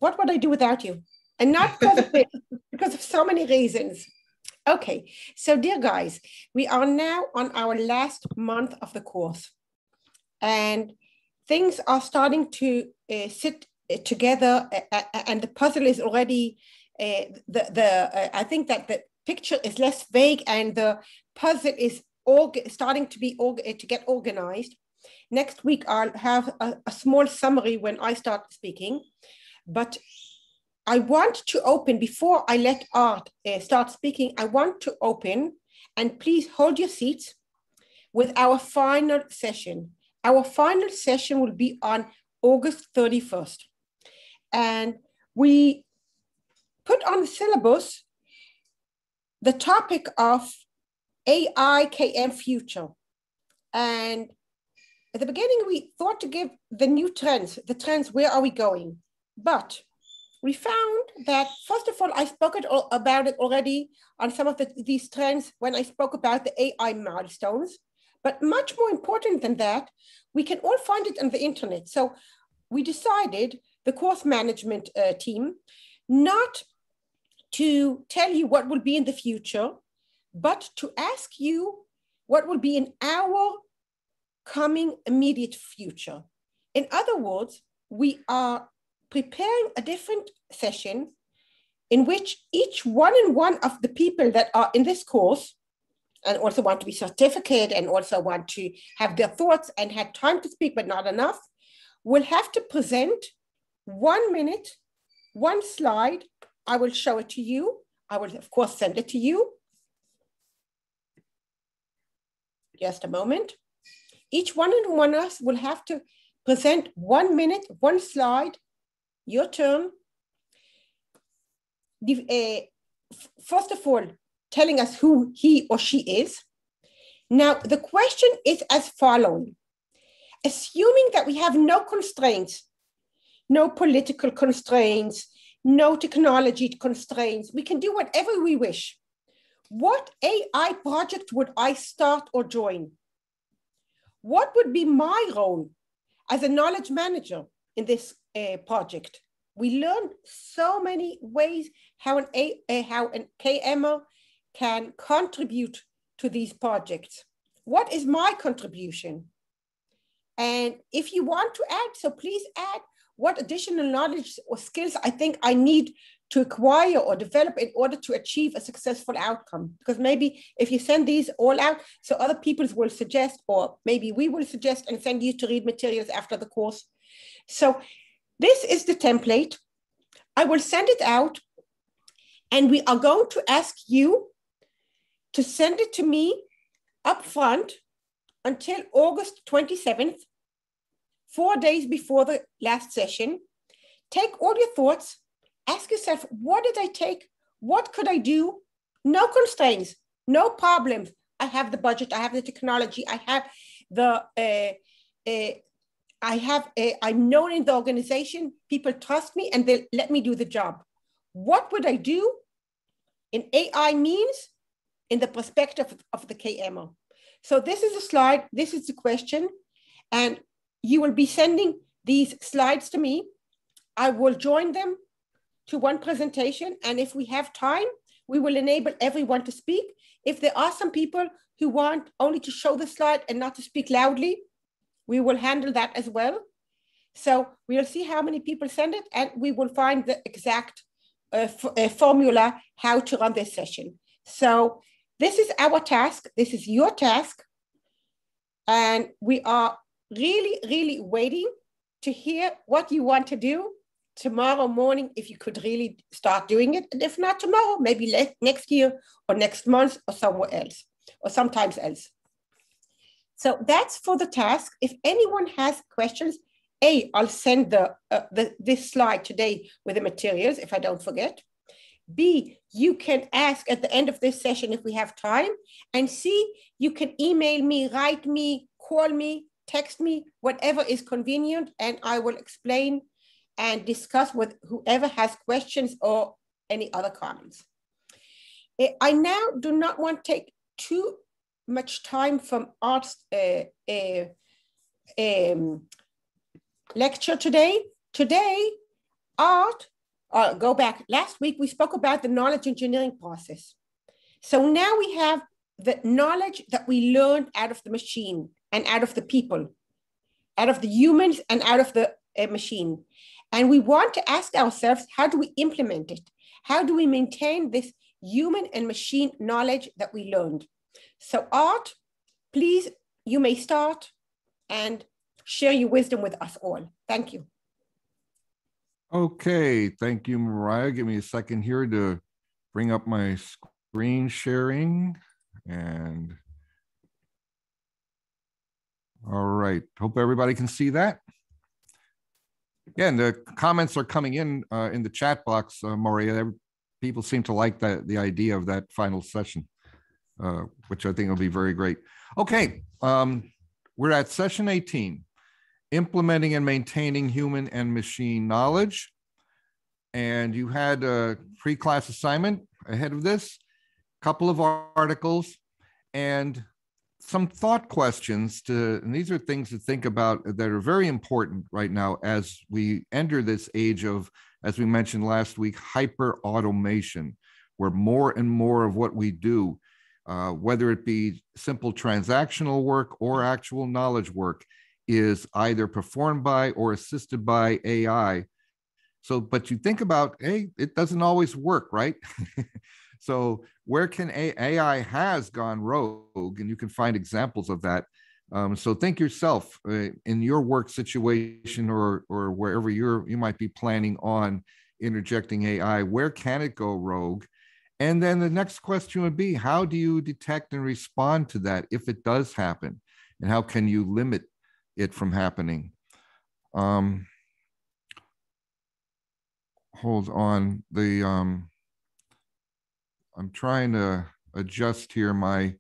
what would I do without you? And not because of this, because of so many reasons. Okay, so dear guys, we are now on our last month of the course, and things are starting to sit together, and the puzzle is already, I think that the picture is less vague and the puzzle is starting to get organized. Next week, I'll have a small summary when I start speaking, but I want to open, before I let Art start speaking, I want to open, and please hold your seats, with our final session. Our final session will be on August 31st. And we put on the syllabus the topic of AI KM future. And at the beginning, we thought to give the new trends, where are we going? But we found that, first of all, I spoke about it already on some of these trends when I spoke about the AI milestones. But much more important than that, we can all find it on the internet. So we decided, the course management team, not to tell you what will be in the future, but to ask you what will be in our coming immediate future. In other words, we are preparing a different session in which each one of the people that are in this course, and also want to be certificate and also want to have their thoughts and had time to speak but not enough, will have to present 1 minute, one slide. I will show it to you. I will, of course, send it to you. Just a moment. Each one of us will have to present 1 minute, one slide. Your turn. First of all, telling us who he or she is. Now, the question is as following. Assuming that we have no constraints, no political constraints, no technology constraints, we can do whatever we wish. What AI project would I start or join? What would be my role as a knowledge manager in this project? We learned so many ways how an KMer can contribute to these projects. What is my contribution? And if you want to add, so please add what additional knowledge or skills I think I need to acquire or develop in order to achieve a successful outcome. Because maybe if you send these all out, so other people will suggest, or maybe we will suggest and send you to read materials after the course. So this is the template. I will send it out, and we are going to ask you to send it to me up front until August 27th, 4 days before the last session. Take all your thoughts, ask yourself, what did I take? What could I do? No constraints, no problems. I have the budget, I have the technology, I have I'm known in the organization, people trust me and they let me do the job. What would I do in AI means in the perspective of the KMer? So this is a slide, this is the question, and you will be sending these slides to me. I will join them to one presentation, and if we have time, we will enable everyone to speak. If there are some people who want only to show the slide and not to speak loudly, we will handle that as well. So we'll see how many people send it, and we will find the exact formula how to run this session. So this is our task. This is your task. And we are really, really waiting to hear what you want to do tomorrow morning, if you could really start doing it. And if not tomorrow, maybe next year or next month or somewhere else or sometimes else. So that's for the task. If anyone has questions, I'll send this slide today with the materials if I don't forget. B, you can ask at the end of this session if we have time. And C, you can email me, write me, call me, text me, whatever is convenient, and I will explain and discuss with whoever has questions or any other comments. I now do not want to take too much time from Art's lecture today. Today, Art go back. Last week, we spoke about the knowledge engineering process. So now we have the knowledge that we learned out of the machine and out of the people, out of the humans and out of the machine. And we want to ask ourselves, how do we implement it? How do we maintain this human and machine knowledge that we learned? So Art, please, you may start and share your wisdom with us all. Thank you. Okay, thank you, Mariah. Give me a second here to bring up my screen sharing. And all right, hope everybody can see that. Again, the comments are coming in the chat box, Maria. People seem to like the idea of that final session, which I think will be very great. Okay, we're at session 18, implementing and maintaining human and machine knowledge. And you had a pre-class assignment ahead of this, a couple of articles, and some thought questions and these are things to think about that are very important right now as we enter this age of, as we mentioned last week, hyper automation, where more and more of what we do, whether it be simple transactional work or actual knowledge work, is either performed by or assisted by AI. So, but you think about, hey, it doesn't always work, right? So where can AI has gone rogue, and you can find examples of that. So think yourself in your work situation or wherever you might be planning on interjecting AI, where can it go rogue? And then the next question would be, how do you detect and respond to that if it does happen? And how can you limit it from happening? Hold on, I'm trying to adjust here. My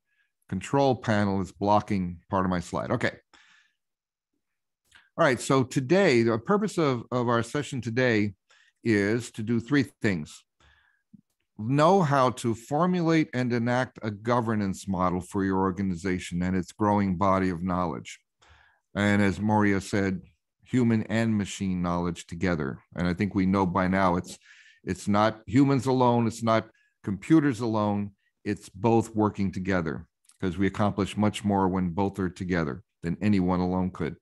control panel is blocking part of my slide. Okay. All right, so today, the purpose of our session today is to do three things. Know how to formulate and enact a governance model for your organization and its growing body of knowledge. And as Moria said, human and machine knowledge together. And I think we know by now it's not humans alone, it's not computers alone, it's both working together, because we accomplish much more when both are together than anyone alone could.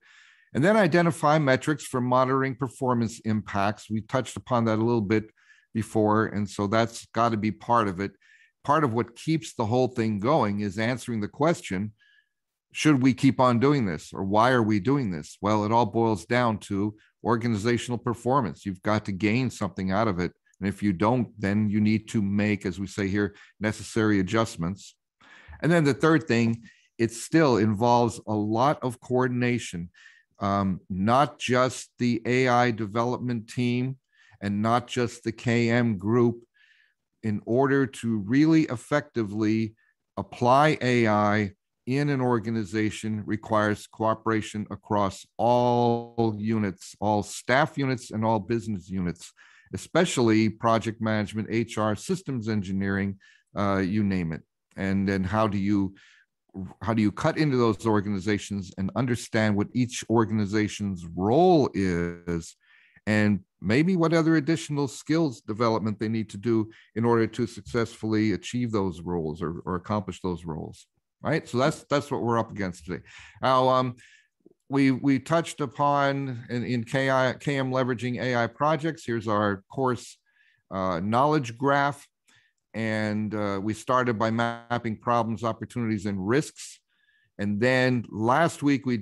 And then identify metrics for monitoring performance impacts. We touched upon that a little bit before, and so that's got to be part of it. Part of what keeps the whole thing going is answering the question, should we keep on doing this, or why are we doing this? Well, it all boils down to organizational performance. You've got to gain something out of it. And if you don't, then you need to make, as we say here, necessary adjustments. And then the third thing, it still involves a lot of coordination, not just the AI development team and not just the KM group. In order to really effectively apply AI in an organization requires cooperation across all units, all staff units and all business units, especially project management, HR, systems engineering, you name it. And then how do you cut into those organizations and understand what each organization's role is, and maybe what other additional skills development they need to do in order to successfully achieve those roles or accomplish those roles, right? So that's what we're up against today. Now, we touched upon in KM leveraging AI projects. Here's our course knowledge graph. And we started by mapping problems, opportunities, and risks. And then last week we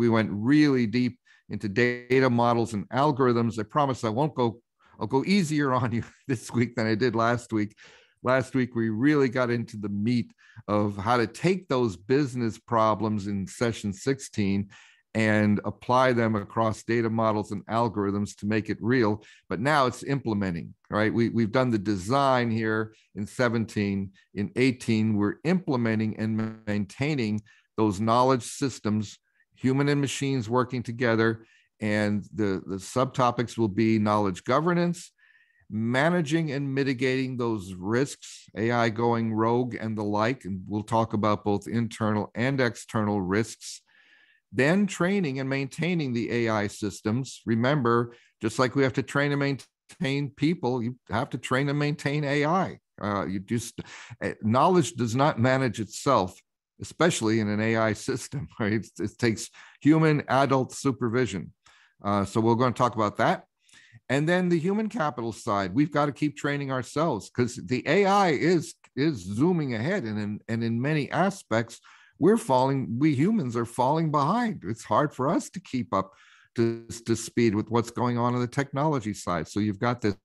went really deep into data models and algorithms. I promise I'll go easier on you this week than I did last week. Last week, we really got into the meat of how to take those business problems in session 16 and apply them across data models and algorithms to make it real. But now it's implementing, right? We've done the design here in 17. In 18, we're implementing and maintaining those knowledge systems, human and machines working together. And the subtopics will be knowledge governance, managing and mitigating those risks, AI going rogue and the like. And we'll talk about both internal and external risks. Then training and maintaining the AI systems. Remember, just like we have to train and maintain maintain people, you have to train and maintain AI. Knowledge does not manage itself, especially in an AI system, right? It takes human adult supervision. So we're going to talk about that. And then the human capital side, we've got to keep training ourselves because the AI is zooming ahead, and in many aspects, we humans are falling behind. It's hard for us to keep up to speed with what's going on the technology side. So you've got this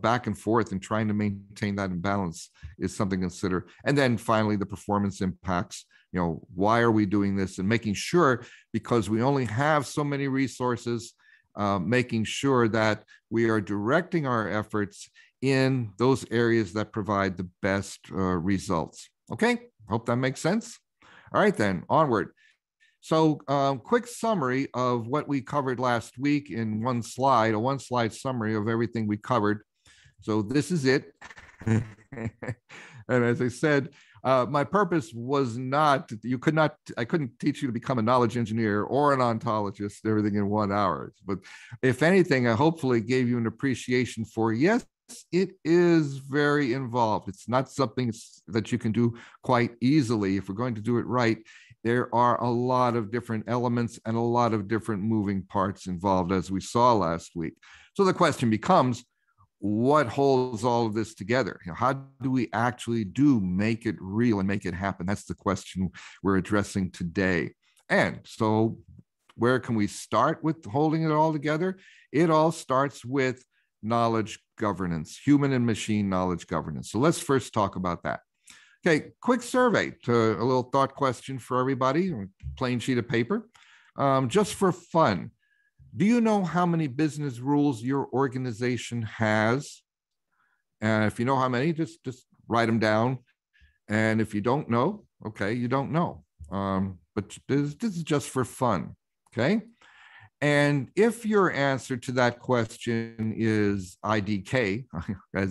back and forth, and trying to maintain that imbalance is something to consider. And then finally, the performance impacts. Why are we doing this? And making sure, because we only have so many resources, making sure that we are directing our efforts in those areas that provide the best results. Okay, hope that makes sense. All right, then, onward. So quick summary of what we covered last week in a one-slide summary of everything we covered. So this is it. And as I said, my purpose was not, I couldn't teach you to become a knowledge engineer or an ontologist, everything in 1 hour. But if anything, I hopefully gave you an appreciation for, yes, it is very involved. It's not something that you can do quite easily. If we're going to do it right, there are a lot of different elements and a lot of different moving parts involved, as we saw last week. So the question becomes, what holds all of this together? How do we actually make it real and make it happen? That's the question we're addressing today. And so where can we start with holding it all together? It all starts with knowledge governance, human and machine knowledge governance. So let's first talk about that. Okay, quick survey, a little thought question for everybody, plain sheet of paper, just for fun. Do you know how many business rules your organization has? And if you know how many, just write them down. And if you don't know, okay, you don't know. But this is just for fun, okay? And if your answer to that question is IDK,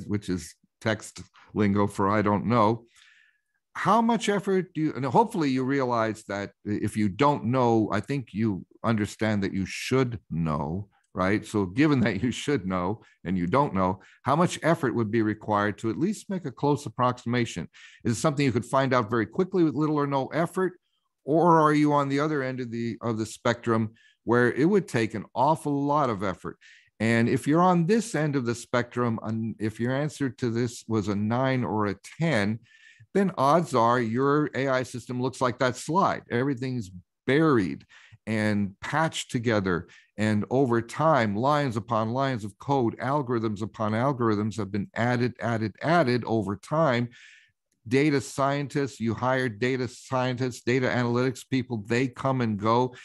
which is text lingo for I don't know, how much effort do you, and hopefully you realize that if you don't know, I think you understand that you should know, right? So given that you should know and you don't know, how much effort would be required to at least make a close approximation? Is it something you could find out very quickly with little or no effort? Or are you on the other end of the spectrum where it would take an awful lot of effort? And if you're on this end of the spectrum, if your answer to this was a 9 or a 10, then odds are your AI system looks like that slide. Everything's buried and patched together. And over time, lines upon lines of code, algorithms upon algorithms have been added over time. Data scientists, you hire data scientists, data analytics people, they come and go.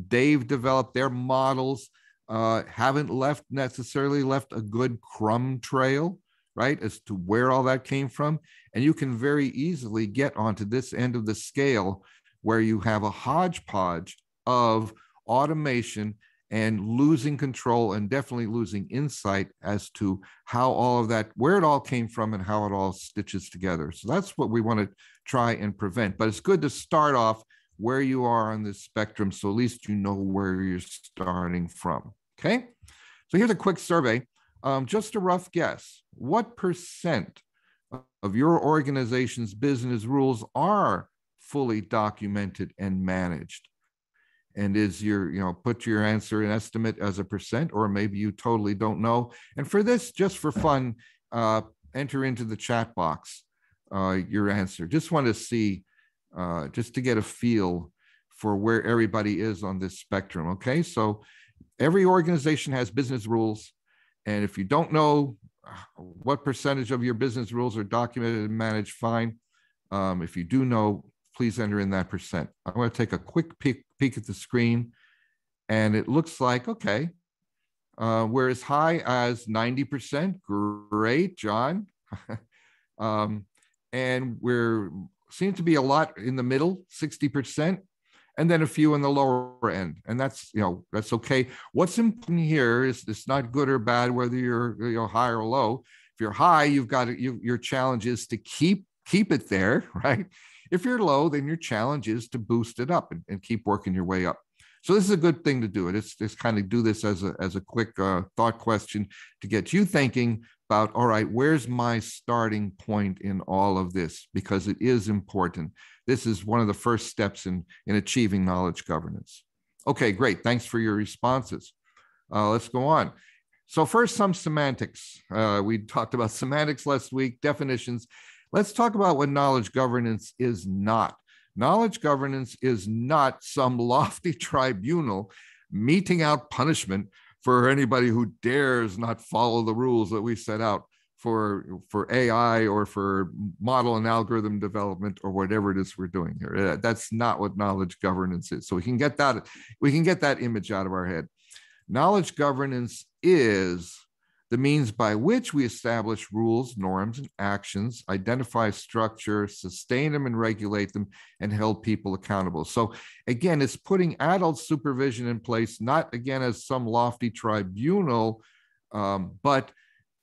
They've developed their models, haven't necessarily left a good crumb trail, right, as to where all that came from. And you can very easily get onto this end of the scale where you have a hodgepodge of automation and losing control and definitely losing insight as to how all of that, where it all came from and how it all stitches together. So that's what we want to try and prevent. But it's good to start off where you are on this spectrum, so at least you know where you're starting from, okay? So here's a quick survey. Just a rough guess, what % of your organization's business rules are fully documented and managed? And is put your answer and estimate as a %, or maybe you totally don't know. And for this, just for fun, enter into the chat box your answer. Just want to see, just to get a feel for where everybody is on this spectrum, okay? So every organization has business rules. And if you don't know what percentage of your business rules are documented and managed, fine. If you do know, please enter in that %. I'm going to take a quick peek at the screen. And it looks like, okay, we're as high as 90%. Great, John. And we're seem to be a lot in the middle, 60%. And then a few in the lower end, and that's okay. What's important here is it's not good or bad whether you're high or low. If you're high, you've got your challenge is to keep it there, right? If you're low, then your challenge is to boost it up and keep working your way up. So this is a good thing to do. It's kind of do this as a quick thought question to get you thinking about, all right, where's my starting point in all of this? Because it is important. This is one of the first steps in achieving knowledge governance. Okay, great. Thanks for your responses. Let's go on. So first, some semantics. We talked about semantics last week, definitions. Let's talk about what knowledge governance is not. Knowledge governance is not some lofty tribunal meting out punishment for anybody who dares not follow the rules that we set out for AI or for model and algorithm development or whatever it is we're doing here. That's not what knowledge governance is. So we can get that image out of our head. Knowledge governance is the means by which we establish rules, norms, and actions, identify structure, sustain them and regulate them, and hold people accountable. So again, it's putting adult supervision in place, not again as some lofty tribunal, but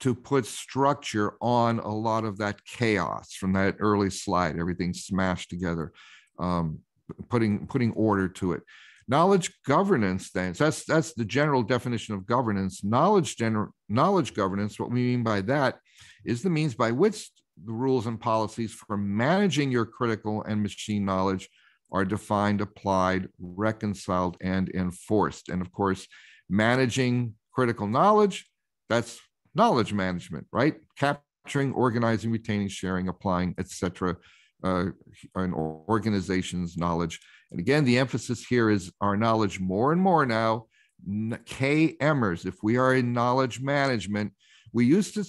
to put structure on a lot of that chaos from that early slide, everything smashed together, putting order to it. Knowledge governance, then, so that's the general definition of governance. Knowledge governance, what we mean by that is the means by which the rules and policies for managing your critical and machine knowledge are defined, applied, reconciled, and enforced. And of course, managing critical knowledge, that's knowledge management, right? Capturing, organizing, retaining, sharing, applying, etc. An organization's knowledge. And again, the emphasis here is our knowledge more and more now, KMers. If we are in knowledge management, we used to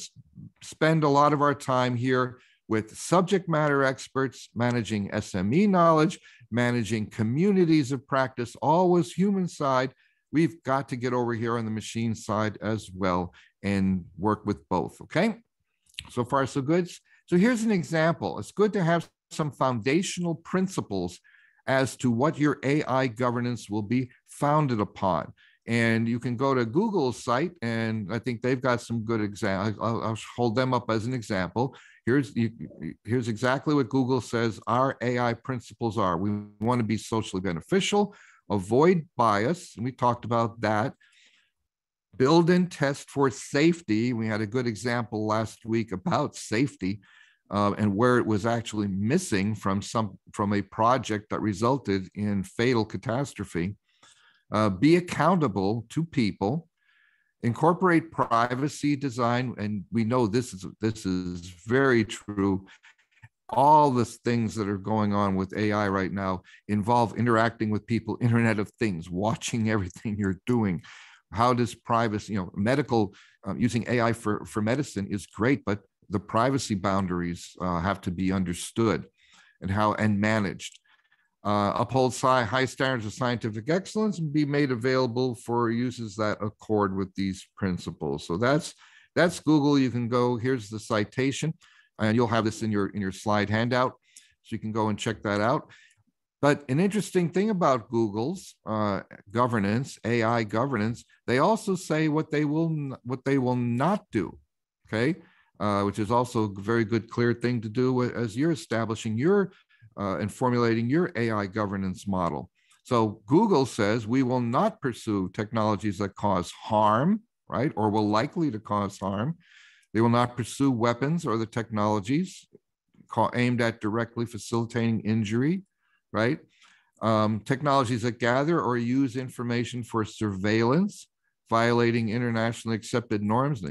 spend a lot of our time here with subject matter experts, managing SME knowledge, managing communities of practice, always human side. We've got to get over here on the machine side as well and work with both, okay? So far, so good. So here's an example. It's good to have some foundational principles as to what your AI governance will be founded upon. And you can go to Google's site, and I think they've got some good examples. I'll hold them up as an example. Here's exactly what Google says our AI principles are. We want to be socially beneficial, avoid bias, and we talked about that. Build and test for safety. We had a good example last week about safety. And where it was actually missing from a project that resulted in fatal catastrophe. Be accountable to people, incorporate privacy design, and we know this is very true. All the things that are going on with AI right now involve interacting with people, Internet of Things, watching everything you're doing. How does privacy, medical, using AI for medicine is great, but the privacy boundaries have to be understood and managed. Uphold high standards of scientific excellence and be made available for uses that accord with these principles. So that's Google. You can go, here's the citation, and you'll have this in your slide handout, so you can go and check that out. But an interesting thing about Google's governance, AI governance, they also say what they will not do, okay? Which is also a very good, clear thing to do as you're establishing your and formulating your AI governance model. So Google says we will not pursue technologies that cause harm, right, or will likely to cause harm. They will not pursue weapons or the technologies aimed at directly facilitating injury, right? Technologies that gather or use information for surveillance, violating internationally accepted norms. Now,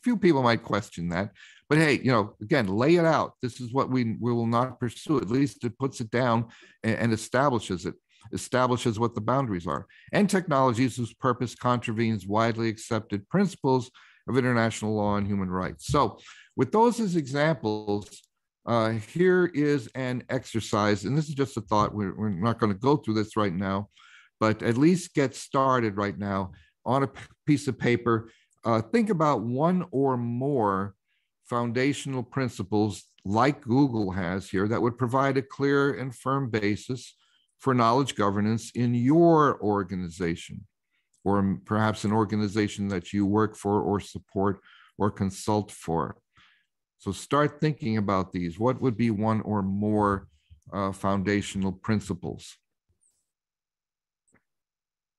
few people might question that, but hey, again, lay it out. This is what we will not pursue. At least it puts it down and establishes what the boundaries are. And technologies whose purpose contravenes widely accepted principles of international law and human rights. So with those as examples, here is an exercise, and this is just a thought. We're not going to go through this right now, but at least get started right now on a piece of paper. Think about one or more foundational principles like Google has here that would provide a clear and firm basis for knowledge governance in your organization, or perhaps an organization that you work for or support or consult for. So start thinking about these. What would be one or more foundational principles?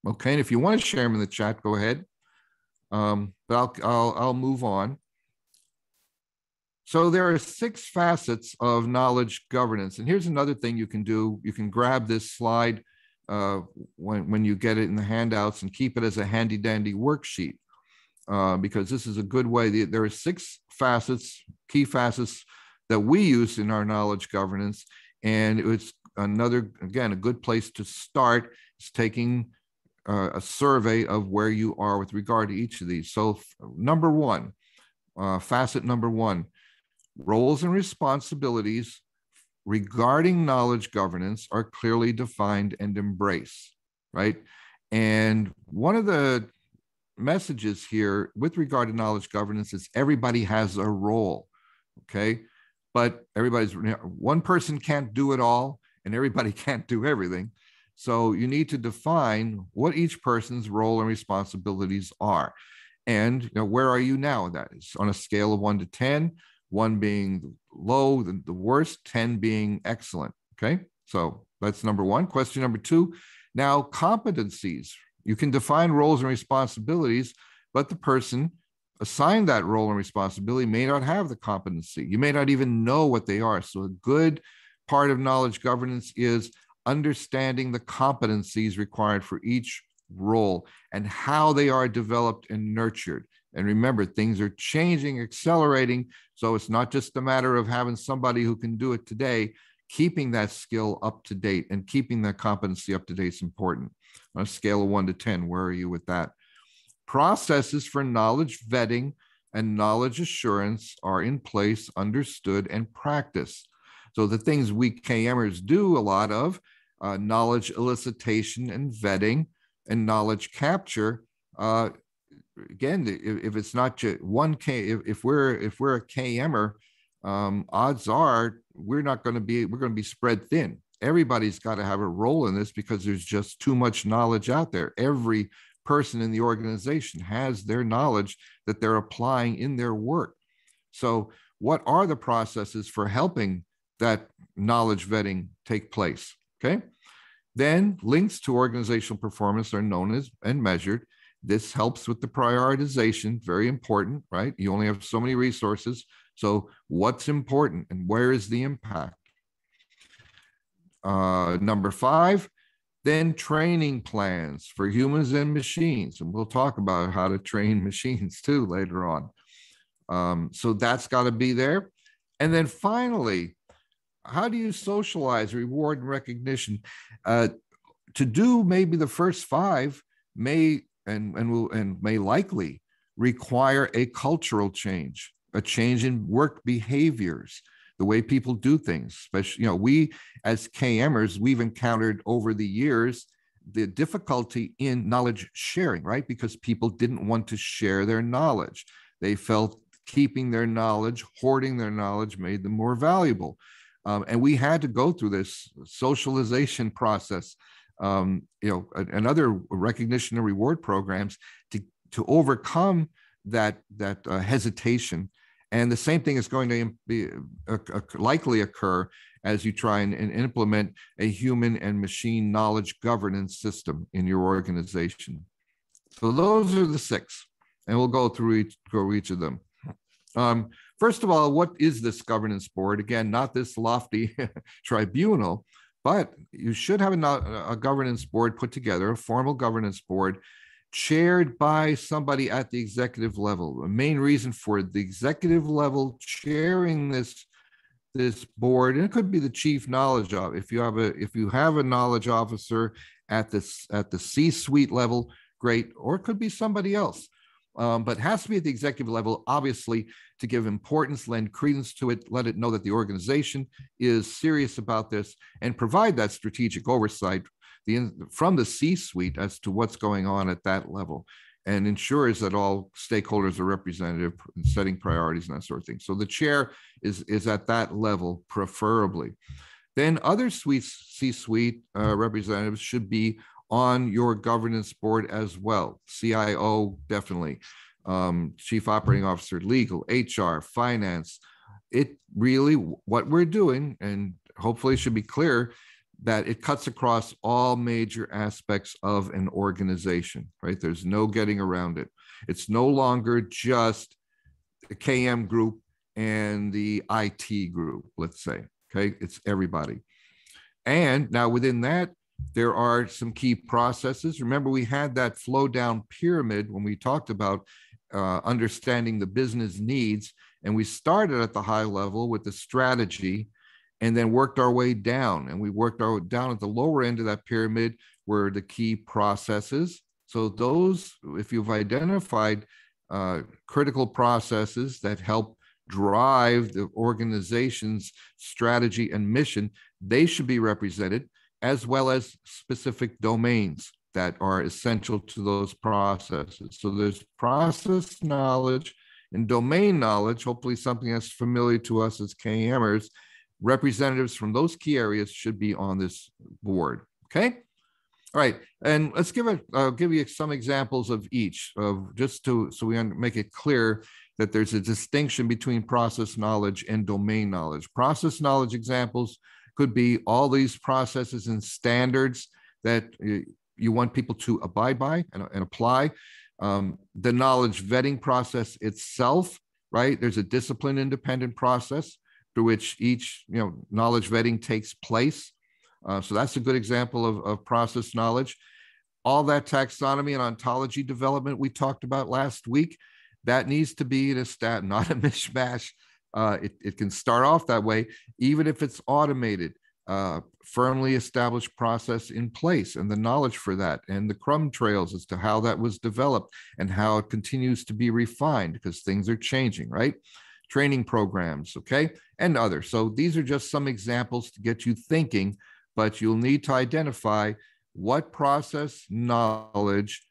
Okay, and if you want to share them in the chat, go ahead. But I'll move on. So there are 6 facets of knowledge governance. And here's another thing you can do. You can grab this slide when you get it in the handouts and keep it as a handy dandy worksheet, because this is a good way. There are 6 facets, key facets that we use in our knowledge governance. And it's another, again, a good place to start is taking a survey of where you are with regard to each of these. So number 1, facet number 1, roles and responsibilities regarding knowledge governance are clearly defined and embraced, right? And one of the messages here with regard to knowledge governance is everybody has a role, okay? But one person can't do it all and everybody can't do everything. So you need to define what each person's role and responsibilities are. And where are you now? That is on a scale of 1 to 10, 1 being low, the worst, 10 being excellent. Okay, so that's number 1. Question number 2, now competencies. You can define roles and responsibilities, but the person assigned that role and responsibility may not have the competency. You may not even know what they are. So a good part of knowledge governance is understanding the competencies required for each role and how they are developed and nurtured. And remember, things are changing, accelerating. So it's not just a matter of having somebody who can do it today. Keeping that skill up to date and keeping that competency up to date is important. On a scale of 1 to 10, where are you with that? Processes for knowledge vetting and knowledge assurance are in place, understood, and practiced. So the things we KMers do a lot of, knowledge elicitation and vetting and knowledge capture, again, if it's not just one if we're a KMer, odds are we're going to be spread thin. Everybody's got to have a role in this because there's just too much knowledge out there. Every person in the organization has their knowledge that they're applying in their work. So what are the processes for helping that knowledge vetting take place? Okay. Then links to organizational performance are known as and measured. This helps with the prioritization, very important, right? You only have so many resources. So what's important and where is the impact? Number 5, then training plans for humans and machines. And we'll talk about how to train machines too later on. So that's got to be there. And then finally, how do you socialize reward and recognition? To do maybe the first 5 may may likely require a cultural change, a change in work behaviors, the way people do things. Especially, we as KMers, we've encountered over the years the difficulty in knowledge sharing, right? Because people didn't want to share their knowledge. They felt keeping their knowledge, hoarding their knowledge made them more valuable. And we had to go through this socialization process, and other recognition and reward programs to overcome that hesitation. And the same thing is going to be likely occur as you try and implement a human and machine knowledge governance system in your organization. So those are the 6, and we'll go through each of them. First of all, what is this governance board? Again, not this lofty tribunal, but you should have a governance board put together, a formal governance board chaired by somebody at the executive level. The main reason for the executive level chairing this board, and it could be the chief knowledge officer. If you have a knowledge officer at the C-suite level, great, or it could be somebody else. But it has to be at the executive level, obviously, to give importance, lend credence to it, let it know that the organization is serious about this, and provide that strategic oversight from the C-suite as to what's going on at that level, and ensures that all stakeholders are represented in setting priorities and that sort of thing. So the chair is at that level, preferably. Then other C-suite representatives should be on your governance board as well. CIO, definitely. Chief Operating Officer, legal, HR, finance. It really, what we're doing, and hopefully it should be clear, that it cuts across all major aspects of an organization, right? There's no getting around it. It's no longer just the KM group and the IT group, let's say, okay? It's everybody. And now within that, there are some key processes. Remember, we had that flow down pyramid when we talked about understanding the business needs. And we started at the high level with the strategy and then worked our way down. And we worked our way down at the lower end of that pyramid were the key processes. So those, if you've identified critical processes that help drive the organization's strategy and mission, they should be represented, as well as specific domains that are essential to those processes. So there's process knowledge and domain knowledge, hopefully something that's familiar to us as KMers. Representatives from those key areas should be on this board, okay? All right, and let's I'll give you some examples of each, so we make it clear that there's a distinction between process knowledge and domain knowledge. Process knowledge examples could be all these processes and standards that you want people to abide by and apply. The knowledge vetting process itself, right? There's a discipline independent process through which each knowledge vetting takes place. So that's a good example of process knowledge. All that taxonomy and ontology development we talked about last week, that needs to be in a stat, not a mishmash. It can start off that way, even if it's automated, firmly established process in place, and the knowledge for that, and the crumb trails as to how that was developed and how it continues to be refined because things are changing, right? Training programs, okay, and others. So these are just some examples to get you thinking, but you'll need to identify what process knowledge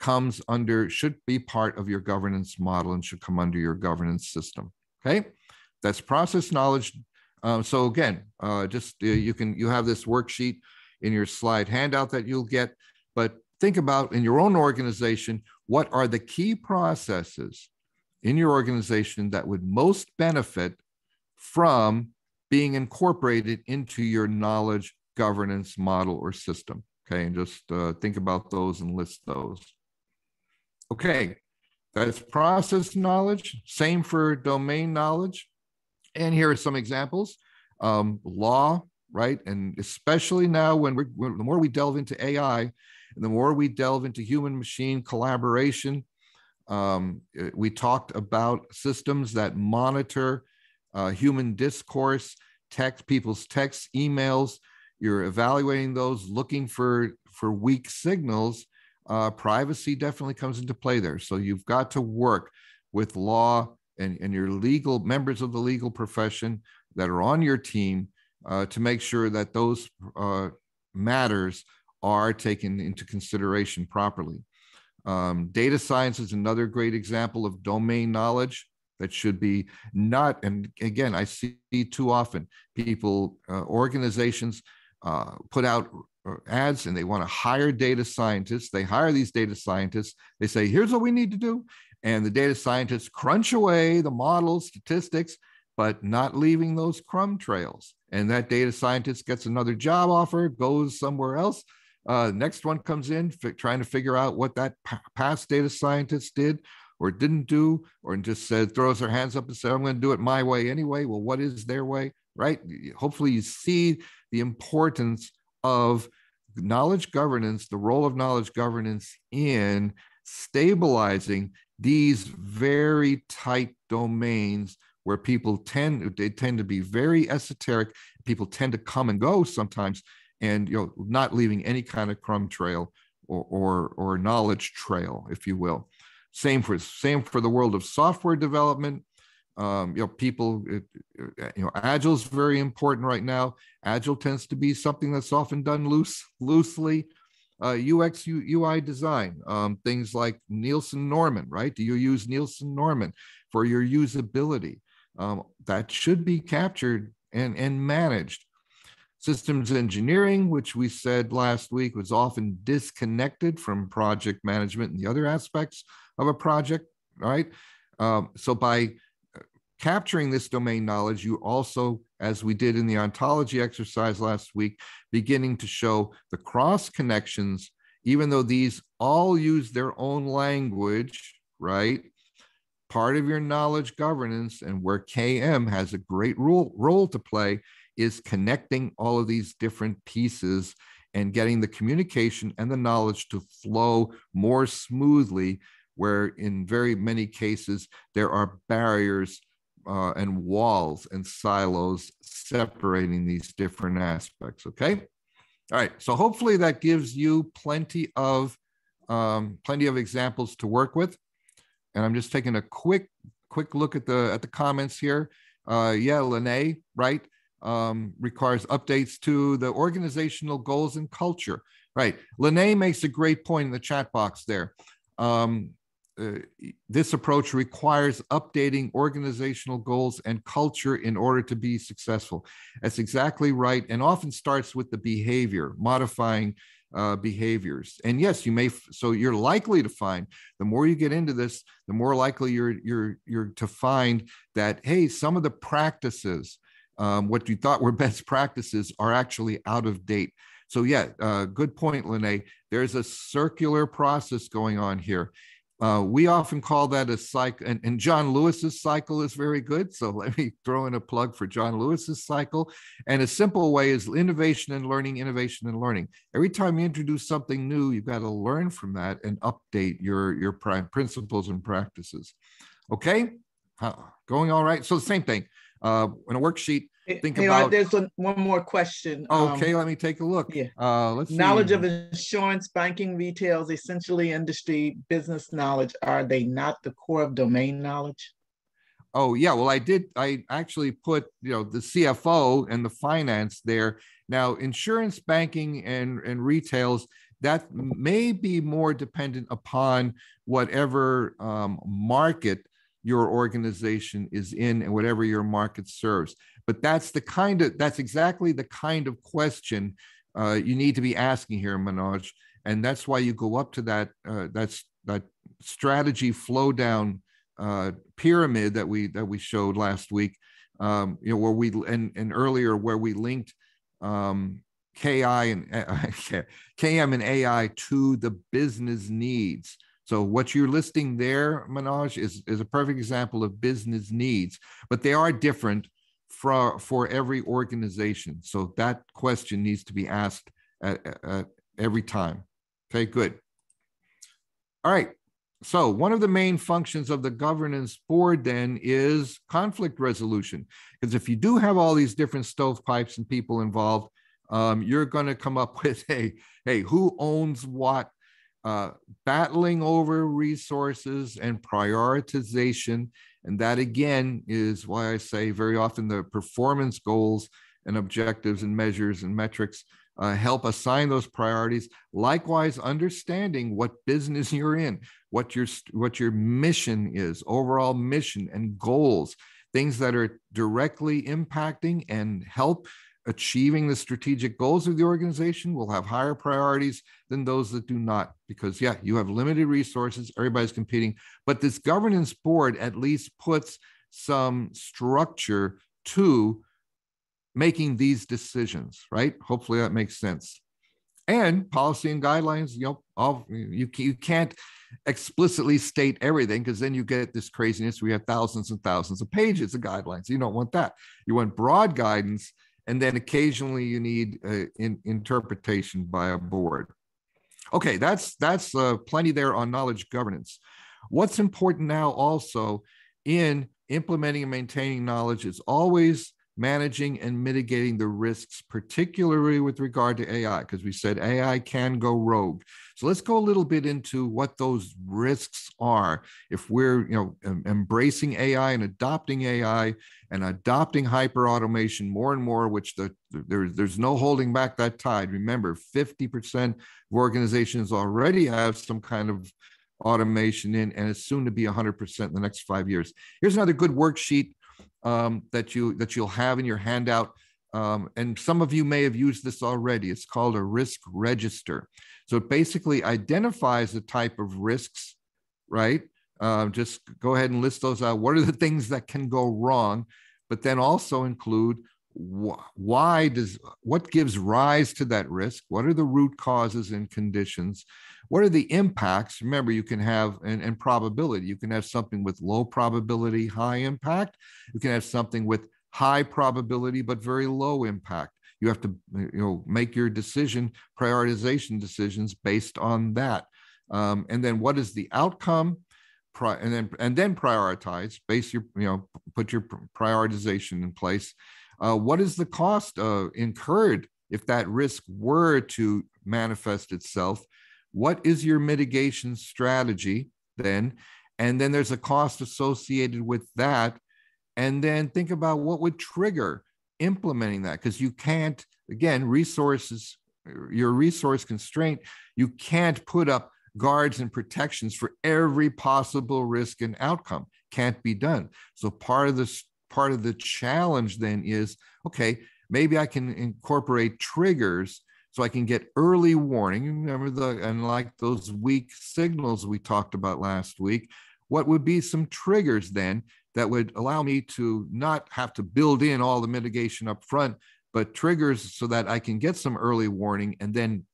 comes under, should be part of your governance model and should come under your governance system, okay? That's process knowledge. So again, you have this worksheet in your slide handout that you'll get, but think about in your own organization, what are the key processes in your organization that would most benefit from being incorporated into your knowledge governance model or system, okay? And just think about those and list those. Okay, that's process knowledge, same for domain knowledge. And here are some examples. Law, right? And especially now when the more we delve into AI and the more we delve into human-machine collaboration, we talked about systems that monitor human discourse, people's texts, emails. You're evaluating those, looking for weak signals. Privacy definitely comes into play there. So you've got to work with law and your legal members of the legal profession that are on your team to make sure that those matters are taken into consideration properly. Data science is another great example of domain knowledge that should be not, and again, I see too often people, organizations put out ads and they want to hire data scientists. They hire these data scientists. They say, here's what we need to do. And the data scientists crunch away the models, statistics, but not leaving those crumb trails. And that data scientist gets another job offer, goes somewhere else. Next one comes in trying to figure out what that past data scientist did or didn't do, or just said, throws their hands up and said, I'm going to do it my way anyway. Well, what is their way, right? Hopefully you see the importance of knowledge governance, the role of knowledge governance in stabilizing these very tight domains where people tend to be very esoteric. People tend to come and go sometimes, and not leaving any kind of crumb trail or knowledge trail, if you will. Same for the world of software development. Agile is very important right now. Agile tends to be something that's often done loosely. UX, UI design, things like Nielsen Norman, right? Do you use Nielsen Norman for your usability? That should be captured and managed. Systems engineering, which we said last week was often disconnected from project management and the other aspects of a project, right? So by capturing this domain knowledge, you also as we did in the ontology exercise last week, beginning to show the cross connections, even though these all use their own language, right? Part of your knowledge governance and where KM has a great role to play is connecting all of these different pieces and getting the communication and the knowledge to flow more smoothly, where in very many cases there are barriers and walls and silos separating these different aspects. Okay. All right. So hopefully that gives you plenty of examples to work with. And I'm just taking a quick look at the comments here. Yeah, Lene, right? Requires updates to the organizational goals and culture. Right. Lene makes a great point in the chat box there. This approach requires updating organizational goals and culture in order to be successful. That's exactly right, and often starts with the behavior, modifying behaviors. And yes, you may. So you're likely to find, the more you get into this, the more likely you're to find that, hey, some of the practices, what you thought were best practices, are actually out of date. So yeah, good point, Lene. There's a circular process going on here. We often call that a cycle, and John Lewis's cycle is very good. So let me throw in a plug for John Lewis's cycle. And a simple way is innovation and learning, innovation and learning. Every time you introduce something new, you've got to learn from that and update your principles and practices. Okay, going all right. So the same thing in a worksheet. Think about. There's one more question. Okay, let me take a look. Yeah. Let's knowledge see. of insurance, banking, retails, essentially industry, business knowledge. Are they not the core of domain knowledge? Oh yeah, well I actually put the CFO and the finance there. Now insurance, banking, and retails, that may be more dependent upon whatever market your organization is in and whatever your market serves. But that's exactly the kind of question you need to be asking here, Manoj. And that's why you go up to that strategy flow down pyramid that we showed last week, where we and earlier, where we linked KI and KM and AI to the business needs. So what you're listing there, Manoj, is a perfect example of business needs, but they are different for every organization. So that question needs to be asked at every time. Okay, good. All right. So one of the main functions of the governance board then is conflict resolution. Because if you do have all these different stovepipes and people involved, you're going to come up with, hey, who owns what? Battling over resources and prioritization. And that, again, is why I say very often the performance goals and objectives and measures and metrics help assign those priorities. Likewise, understanding what business you're in, what your mission is, overall mission and goals, things that are directly impacting and help achieving the strategic goals of the organization will have higher priorities than those that do not, because yeah, you have limited resources, everybody's competing, but this governance board at least puts some structure to making these decisions, right? Hopefully that makes sense. And policy and guidelines, you can't explicitly state everything, because then you get this craziness. We have thousands and thousands of pages of guidelines. You don't want that. You want broad guidance, and then occasionally you need interpretation by a board. Okay, that's plenty there on knowledge governance. What's important now also in implementing and maintaining knowledge is always managing and mitigating the risks, particularly with regard to AI, because we said AI can go rogue. So let's go a little bit into what those risks are. If we're embracing AI and adopting AI and adopting hyper automation more and more, which there's no holding back that tide. Remember, 50% of organizations already have some kind of automation in, and it's soon to be 100% in the next 5 years. Here's another good worksheet that you'll have in your handout, and some of you may have used this already. It's called a risk register. So it basically identifies the type of risks, right? Just go ahead and list those out. What are the things that can go wrong? But then also include what gives rise to that risk? What are the root causes and conditions? What are the impacts? Remember, you can have, and probability, you can have something with low probability, high impact. You can have something with high probability, but very low impact. You have to, make your prioritization decisions based on that. And then what is the outcome? And then prioritize, put your prioritization in place. What is the cost incurred if that risk were to manifest itself? What is your mitigation strategy then? And then there's a cost associated with that. And then think about what would trigger implementing that, because you can't, again, your resource constraint, you can't put up guards and protections for every possible risk and outcome. Can't be done. So part of the challenge then is, okay, maybe I can incorporate triggers so I can get early warning. Remember and like those weak signals we talked about last week, what would be some triggers then that would allow me to not have to build in all the mitigation up front, but triggers so that I can get some early warning and then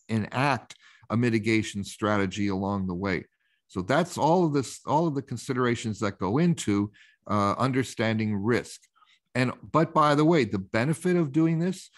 enact a mitigation strategy along the way. So that's all of the considerations that go into understanding risk. But by the way, the benefit of doing this,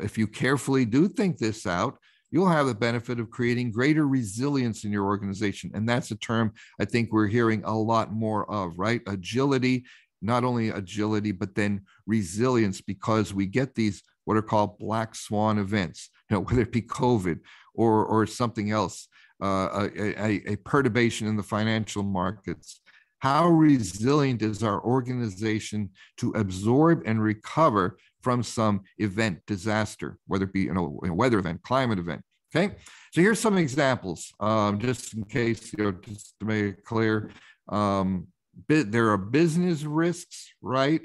if you carefully do think this out, you'll have the benefit of creating greater resilience in your organization. And that's a term I think we're hearing a lot more of, right? Agility, not only agility, but then resilience, because we get these what are called black swan events, whether it be COVID or something else, a perturbation in the financial markets. How resilient is our organization to absorb and recover from some event, disaster, whether it be a weather event, climate event? Okay, so here's some examples, just in case, just to make it clear. There are business risks, right?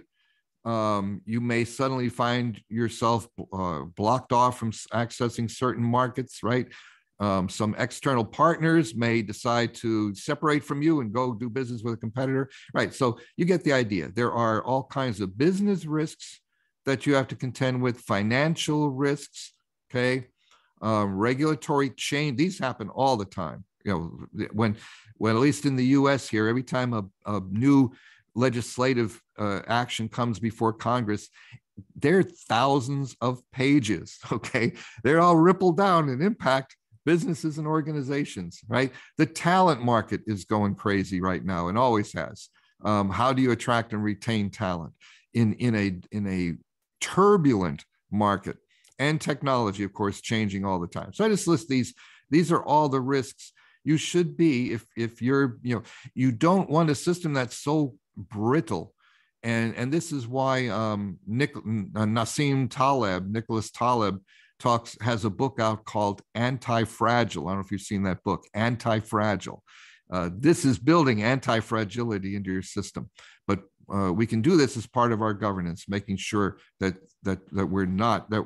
You may suddenly find yourself blocked off from accessing certain markets, right? Some external partners may decide to separate from you and go do business with a competitor, right? So you get the idea. There are all kinds of business risks that you have to contend with, financial risks, okay? Regulatory change, these happen all the time. When at least in the US here, every time a new legislative action comes before Congress, there are thousands of pages, okay? They're all rippled down and impact businesses and organizations, right? The talent market is going crazy right now and always has. How do you attract and retain talent in a turbulent market? And technology, of course, changing all the time. So I just list these. These are all the risks you should be if you're, you don't want a system that's so brittle. And this is why Nassim Taleb, Nicholas Taleb, has a book out called Anti-Fragile. I don't know if you've seen that book, Anti-Fragile. This is building anti-fragility into your system. But we can do this as part of our governance, making sure that we're not, that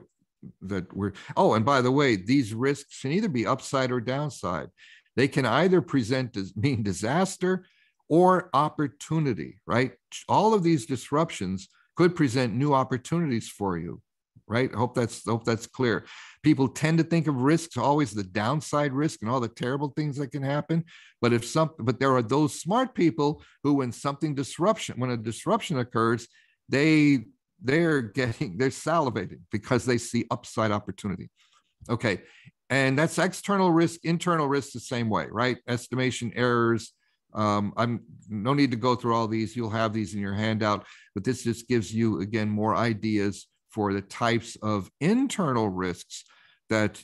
we're, oh, and by the way, these risks can either be upside or downside. They can either present as mean disaster or opportunity, right? All of these disruptions could present new opportunities for you, right? I hope that's clear. People tend to think of risks always the downside risk and all the terrible things that can happen. But but there are those smart people who, when a disruption occurs, they're salivating because they see upside opportunity. Okay, and that's external risk, internal risk the same way, right? Estimation errors. I'm no need to go through all these. You'll have these in your handout, but this just gives you, again, more ideas for the types of internal risks that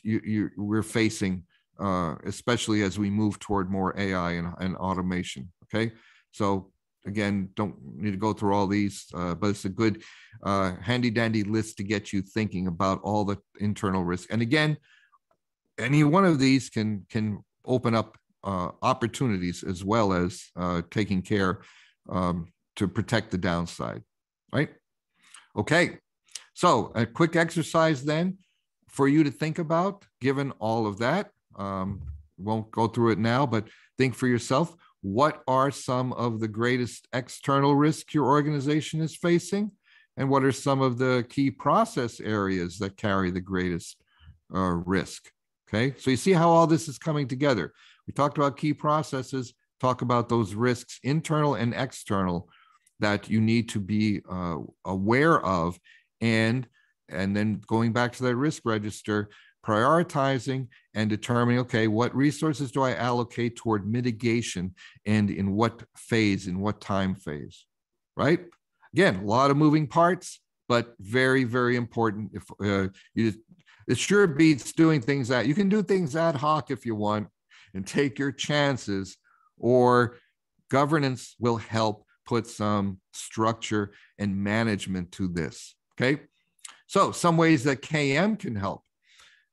we're facing, especially as we move toward more AI and automation. Okay, so again, don't need to go through all these, but it's a good handy dandy list to get you thinking about all the internal risks. And again, any one of these can open up opportunities as well as taking care to protect the downside, right? Okay, so a quick exercise then for you to think about, given all of that. Won't go through it now, but think for yourself. What are some of the greatest external risks your organization is facing? and what are some of the key process areas that carry the greatest risk. Okay, so you see how all this is coming together. We talked about key processes, talk about those risks, internal and external, that you need to be aware of, and then going back to that risk register, prioritizing and determining, okay, what resources do I allocate toward mitigation, and in what phase, in what time phase, right? Again, a lot of moving parts, but very, very important. If it sure beats doing things that you can do things ad hoc if you want and take your chances, or governance will help put some structure and management to this. Okay, so some ways that KM can help.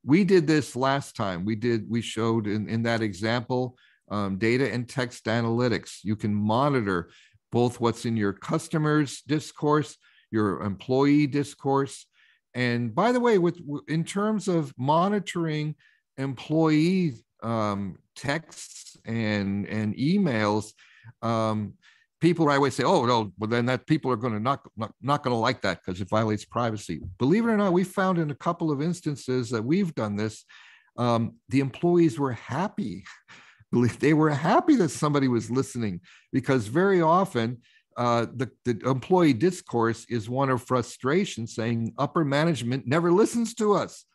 We did this last time. We showed in that example, data and text analytics. You can monitor both what's in your customers' discourse, your employee discourse. And by the way, in terms of monitoring employee texts and emails, people right away say, "Oh no, well then that people are going to not going to like that because it violates privacy." Believe it or not, we found in a couple of instances that we've done this, the employees were happy. They were happy that somebody was listening, because very often the employee discourse is one of frustration, saying upper management never listens to us.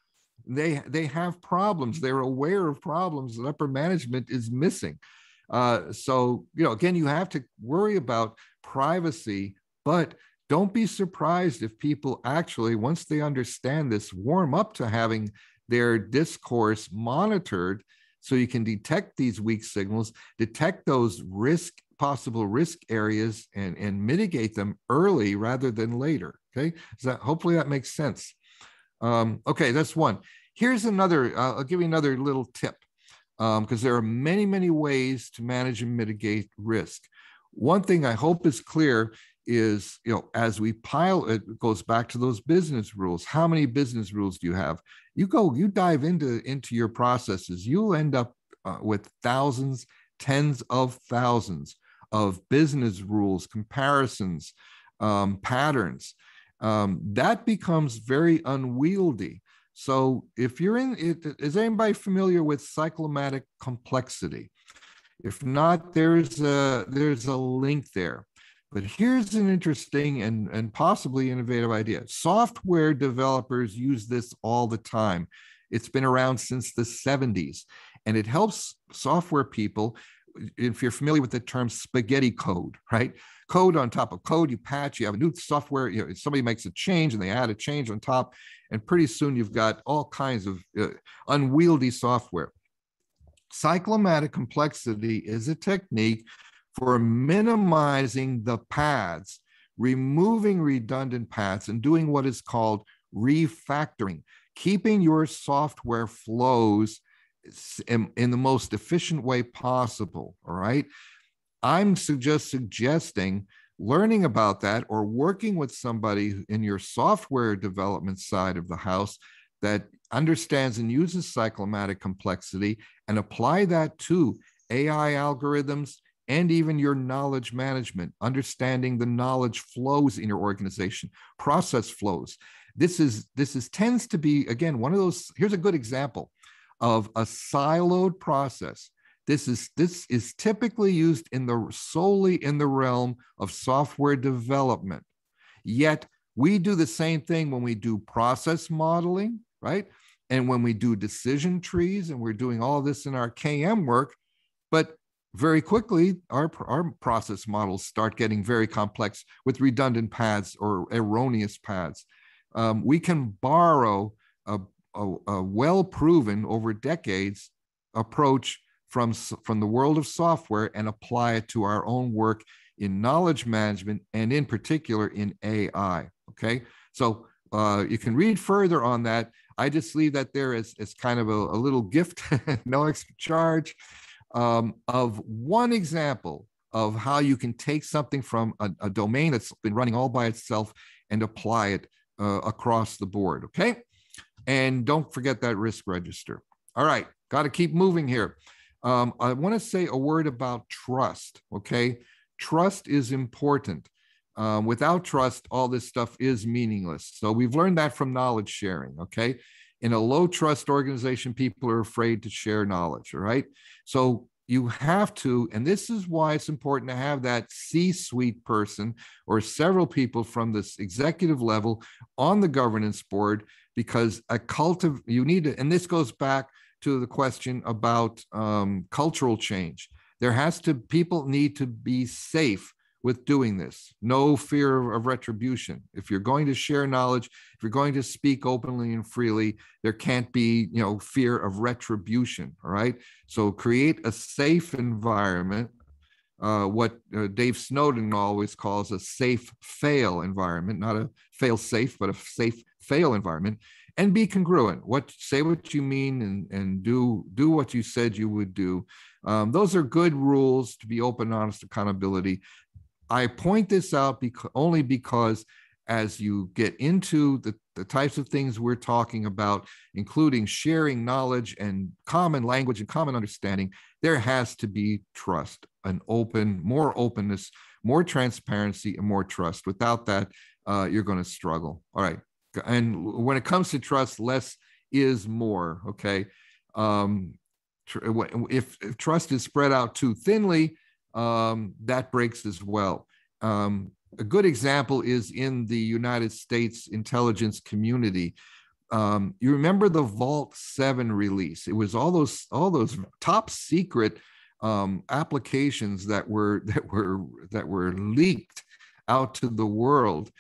They have problems. They're aware of problems that upper management is missing. So, again, you have to worry about privacy, but don't be surprised if people actually, once they understand this, warm up to having their discourse monitored, so you can detect these weak signals, detect those possible risk areas, and mitigate them early rather than later. Okay, hopefully that makes sense. Okay, that's one. Here's another, I'll give you another little tip, because there are many, many ways to manage and mitigate risk. One thing I hope is clear is, as we it goes back to those business rules. How many business rules do you have? You dive into your processes, you'll end up with thousands, tens of thousands of business rules, comparisons, patterns. That becomes very unwieldy. So if you're in it, is anybody familiar with cyclomatic complexity? If not, there's a link there. But here's an interesting and possibly innovative idea. Software developers use this all the time. It's been around since the 70s, and it helps software people. If you're familiar with the term spaghetti code, right? Code on top of code, you patch, you have a new software, somebody makes a change and they add a change on top, and pretty soon you've got all kinds of unwieldy software. Cyclomatic complexity is a technique for minimizing the paths, removing redundant paths, and doing what is called refactoring, keeping your software flows in the most efficient way possible. All right. I'm suggesting learning about that, or working with somebody in your software development side of the house that understands and uses cyclomatic complexity, and apply that to AI algorithms and even your knowledge management, understanding the knowledge flows in your organization, process flows. This tends to be, again, one of those. Here's a good example of a siloed process. This is typically used solely in the realm of software development. Yet we do the same thing when we do process modeling, right? And when we do decision trees, and we're doing all this in our KM work. But very quickly, our process models start getting very complex with redundant paths or erroneous paths. We can borrow a well-proven over decades approach from the world of software and apply it to our own work in knowledge management, and in particular in AI. Okay, so you can read further on that. I just leave that there as kind of a little gift, no extra charge, of one example of how you can take something from a domain that's been running all by itself and apply it across the board. Okay, and don't forget that risk register. All right, got to keep moving here. I want to say a word about trust. Okay, trust is important. Without trust, all this stuff is meaningless. So we've learned that from knowledge sharing, okay? In a low trust organization, people are afraid to share knowledge, all right? So you have to, and this is why it's important to have that C-suite person or several people from this executive level on the governance board, because you need to, and this goes back to the question about cultural change. People need to be safe with doing this. No fear of retribution. If you're going to share knowledge, if you're going to speak openly and freely, there can't be, fear of retribution, all right? So create a safe environment, what Dave Snowden always calls a safe fail environment, not a fail safe, but a safe fail environment, and be congruent. Say what you mean and do what you said you would do. Those are good rules to be open, honest accountability. I point this out only because as you get into the types of things we're talking about, including sharing knowledge and common language and common understanding, there has to be trust, more openness, more transparency, and more trust. Without that, you're going to struggle. All right. And when it comes to trust, less is more, okay? If trust is spread out too thinly, that breaks as well. A good example is in the United States intelligence community. You remember the Vault 7 release? It was all those top secret applications that were leaked out to the world.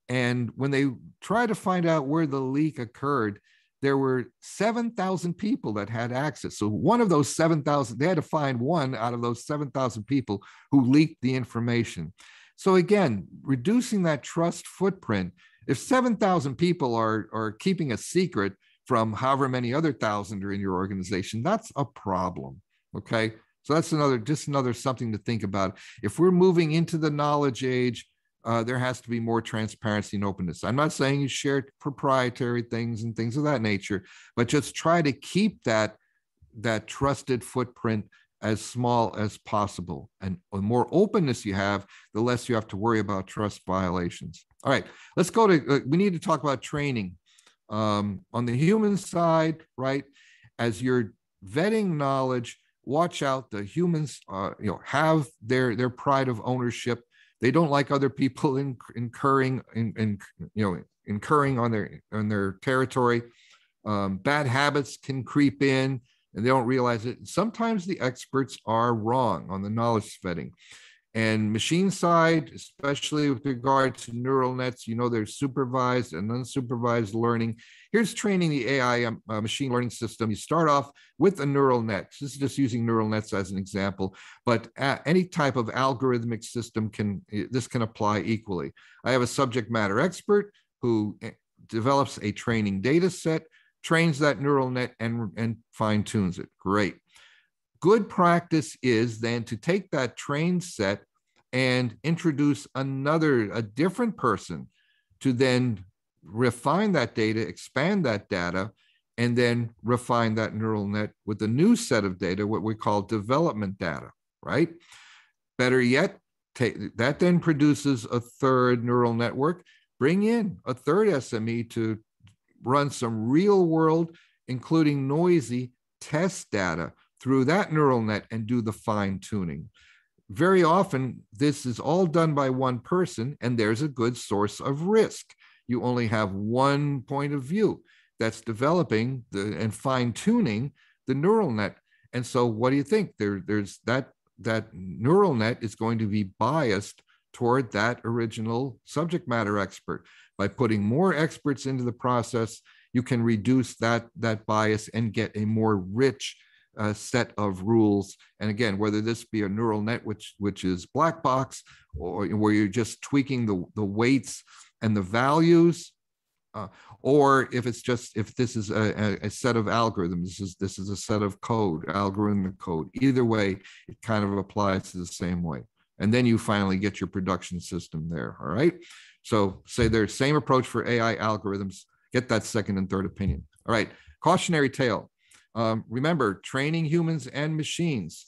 And when they tried to find out where the leak occurred, there were 7,000 people that had access. So one of those 7,000, they had to find one out of those 7,000 people who leaked the information. So again, reducing that trust footprint. If 7,000 people are keeping a secret from however many other thousand are in your organization, that's a problem, okay? So that's another something to think about. If we're moving into the knowledge age, there has to be more transparency and openness. I'm not saying you share proprietary things and things of that nature, but just try to keep that trusted footprint as small as possible. And the more openness you have, the less you have to worry about trust violations. All right, let's go to, we need to talk about training. On the human side, right, as you're vetting knowledge, watch out. The humans, have their pride of ownership. They don't like other people incurring on their territory. Bad habits can creep in, and they don't realize it. Sometimes the experts are wrong on the knowledge vetting. And machine side, especially with regard to neural nets, there's supervised and unsupervised learning. Here's training the AI machine learning system. You start off with a neural net. This is just using neural nets as an example, but any type of algorithmic system can apply equally. I have a subject matter expert who develops a training data set, trains that neural net and fine tunes it. Great. Good practice is then to take that trained set and introduce a different person to then refine that data, expand that data, and then refine that neural net with a new set of data, what we call development data, right? Better yet, that then produces a third neural network. Bring in a third SME to run some real world, including noisy test data through that neural net and do the fine tuning. Very often, this is all done by one person, and there's a good source of risk. You only have one point of view that's developing and fine tuning the neural net. And so what do you think? There's that neural net is going to be biased toward that original subject matter expert. By putting more experts into the process, you can reduce that bias and get a more rich set of rules. And again, whether this be a neural net, which is black box, or where you're just tweaking the weights and the values, or if this is a set of algorithms, this is a set of code, algorithmic code. Either way, it kind of applies to the same way. And then you finally get your production system there, all right? So say there's same approach for AI algorithms, get that second and third opinion. All right, cautionary tale. Remember, training humans and machines.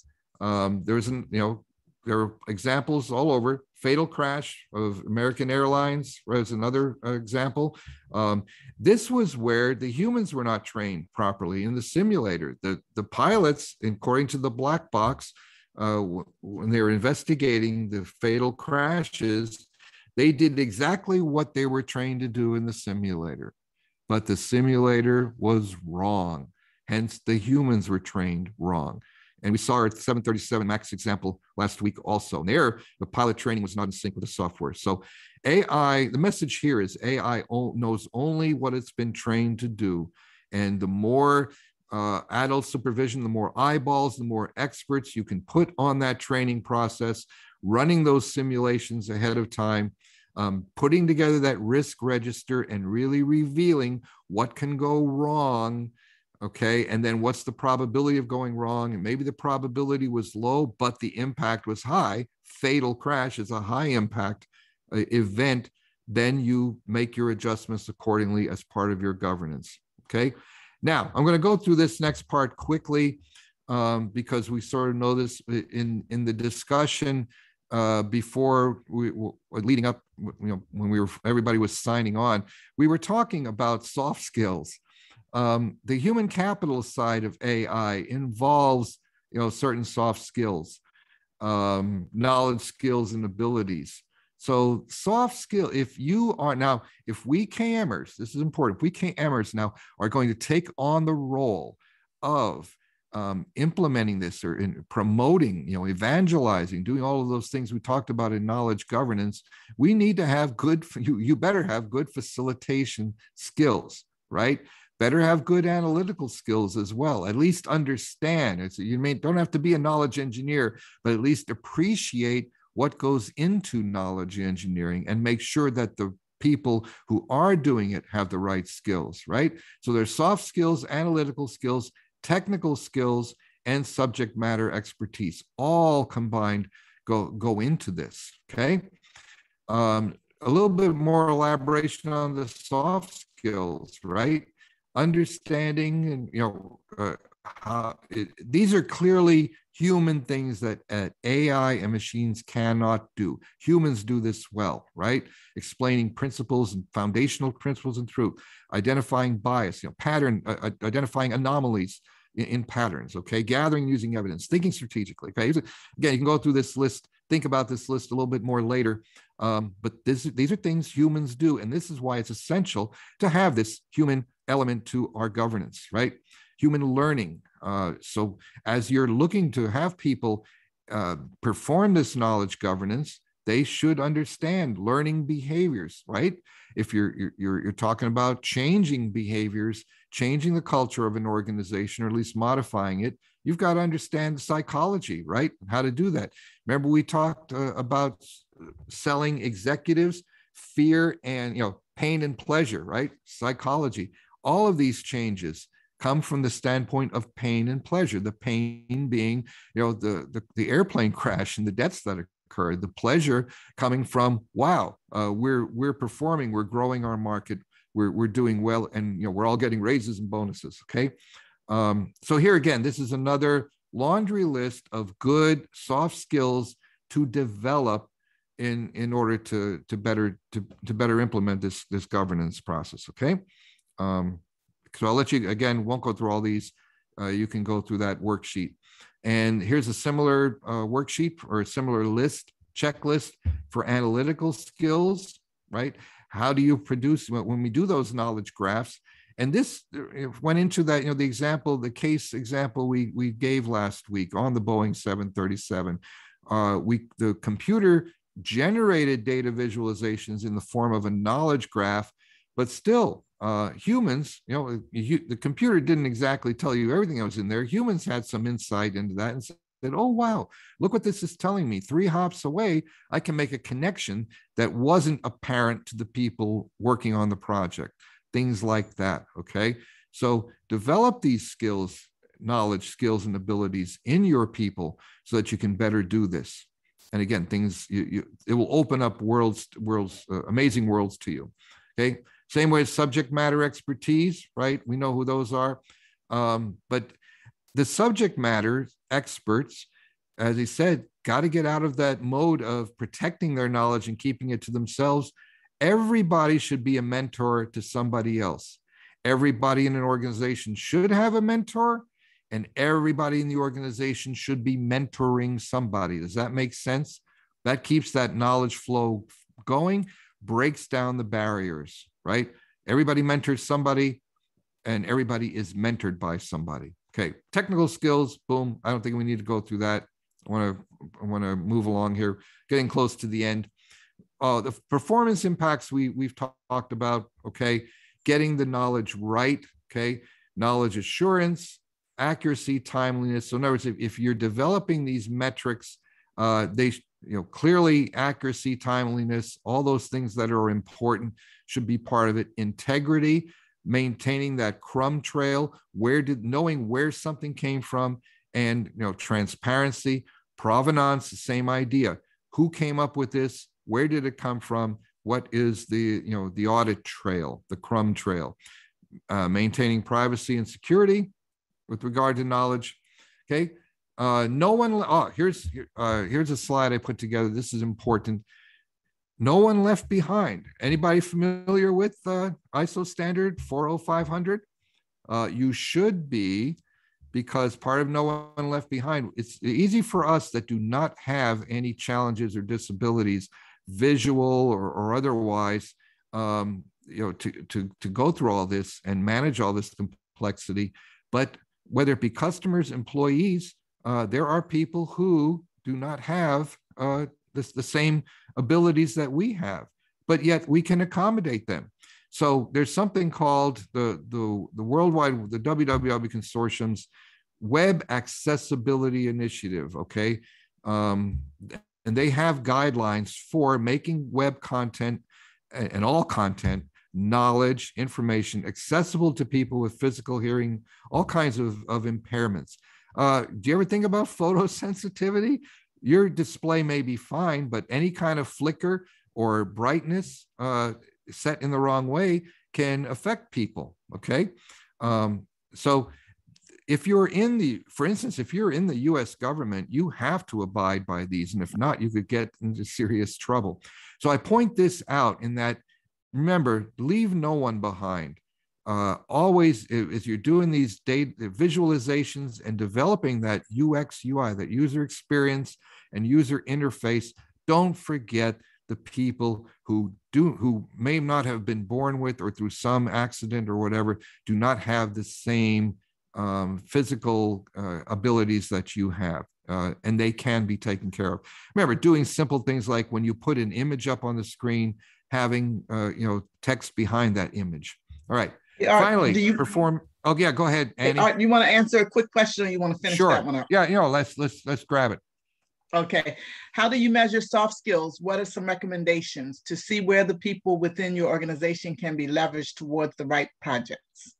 there are examples all over. Fatal crash of American Airlines was another example. This was where the humans were not trained properly in the simulator. The pilots, according to the black box, when they were investigating the fatal crashes, they did exactly what they were trained to do in the simulator, but the simulator was wrong. Hence, the humans were trained wrong. And we saw our 737 MAX example last week also. And there, the pilot training was not in sync with the software. So AI, the message here is AI knows only what it's been trained to do. And the more adult supervision, the more eyeballs, the more experts you can put on that training process, running those simulations ahead of time, putting together that risk register and really revealing what can go wrong. Okay, and then what's the probability of going wrong? And maybe the probability was low, but the impact was high. Fatal crash is a high impact event. Then you make your adjustments accordingly as part of your governance. Okay, now I'm going to go through this next part quickly because we sort of know this in the discussion before we leading up, when everybody was signing on, we were talking about soft skills. The human capital side of AI involves, certain soft skills, knowledge, skills, and abilities. So soft skill, if we KMers, this is important, if we KMers now are going to take on the role of implementing this or in promoting, evangelizing, doing all of those things we talked about in knowledge governance, we need to have you better have good facilitation skills, right? Better have good analytical skills as well. At least understand. Don't have to be a knowledge engineer, but at least appreciate what goes into knowledge engineering and make sure that the people who are doing it have the right skills, right? So there's soft skills, analytical skills, technical skills, and subject matter expertise, all combined go into this, okay? A little bit more elaboration on the soft skills, right? Understanding and these are clearly human things that AI and machines cannot do. Humans do this well, right? Explaining principles and foundational principles and truth, identifying bias, identifying anomalies in patterns, okay? Gathering and using evidence, thinking strategically, okay? Again, you can go through this list, think about this list a little bit more later, but these are things humans do, and this is why it's essential to have this human element to our governance, right? Human learning. So as you're looking to have people perform this knowledge governance, they should understand learning behaviors, right? If you're talking about changing behaviors, changing the culture of an organization, or at least modifying it, you've got to understand psychology, right? How to do that. Remember, we talked about selling executives, fear and pain and pleasure, right? Psychology. All of these changes come from the standpoint of pain and pleasure. The pain being, the airplane crash and the deaths that occurred. The pleasure coming from, wow, we're performing, we're growing our market, we're doing well, and we're all getting raises and bonuses. Okay, so here again, this is another laundry list of good soft skills to develop in order to better implement this governance process. Okay. So I'll let you, again, won't go through all these. You can go through that worksheet. And here's a similar worksheet or a similar checklist for analytical skills, right? How do you produce, when we do those knowledge graphs, and this went into that, the case example we gave last week on the Boeing 737. The computer generated data visualizations in the form of a knowledge graph, but still, humans, the computer didn't exactly tell you everything that was in there. Humans had some insight into that and said, oh, wow, look what this is telling me. 3 hops away, I can make a connection that wasn't apparent to the people working on the project. Things like that, okay? So develop these skills, knowledge, skills, and abilities in your people so that you can better do this. And again, it will open up amazing worlds to you, okay? Same way as subject matter expertise, right? We know who those are. But the subject matter experts as he said, got to get out of that mode of protecting their knowledge and keeping it to themselves. Everybody should be a mentor to somebody else. Everybody in an organization should have a mentor, and everybody in the organization should be mentoring somebody. Does that make sense? That keeps that knowledge flow going, breaks down the barriers, right? Everybody mentors somebody, and everybody is mentored by somebody. Okay, technical skills, boom. I don't think we need to go through that. I want to move along here, getting close to the end. The performance impacts we've talked about, okay? Getting the knowledge right, okay? Knowledge assurance, accuracy, timeliness. So in other words, if you're developing these metrics, they, clearly accuracy, timeliness, all those things that are important should be part of it. Integrity, maintaining that crumb trail, knowing where something came from, and transparency, provenance, the same idea. Who came up with this? Where did it come from? What is the audit trail, the crumb trail? Maintaining privacy and security with regard to knowledge. Okay. Here's a slide I put together. This is important. No one left behind. Anybody familiar with ISO standard 40500? You should be, because part of no one left behind, it's easy for us that do not have any challenges or disabilities, visual or otherwise, to go through all this and manage all this complexity. But whether it be customers, employees, there are people who do not have the same abilities that we have, but yet we can accommodate them. So there's something called the worldwide, the WWW Consortium's Web Accessibility Initiative, okay? And they have guidelines for making web content and all content, knowledge, information accessible to people with physical, hearing, all kinds of impairments. Do you ever think about photosensitivity? Your display may be fine, but any kind of flicker or brightness set in the wrong way can affect people, okay? So if you're for instance, if you're in the US government, you have to abide by these. And if not, you could get into serious trouble. So I point this out in that, remember, leave no one behind. Always, as you're doing these data visualizations and developing that UX, UI, that user experience and user interface, don't forget the people who may not have been born with, or through some accident or whatever, do not have the same physical abilities that you have, and they can be taken care of. Remember, doing simple things like when you put an image up on the screen, having text behind that image. All right. Finally, perform. Oh yeah, go ahead, Annie. Art, you want to answer a quick question, or you want to finish that one up? Yeah, let's grab it. Okay. How do you measure soft skills? What are some recommendations to see where the people within your organization can be leveraged towards the right projects?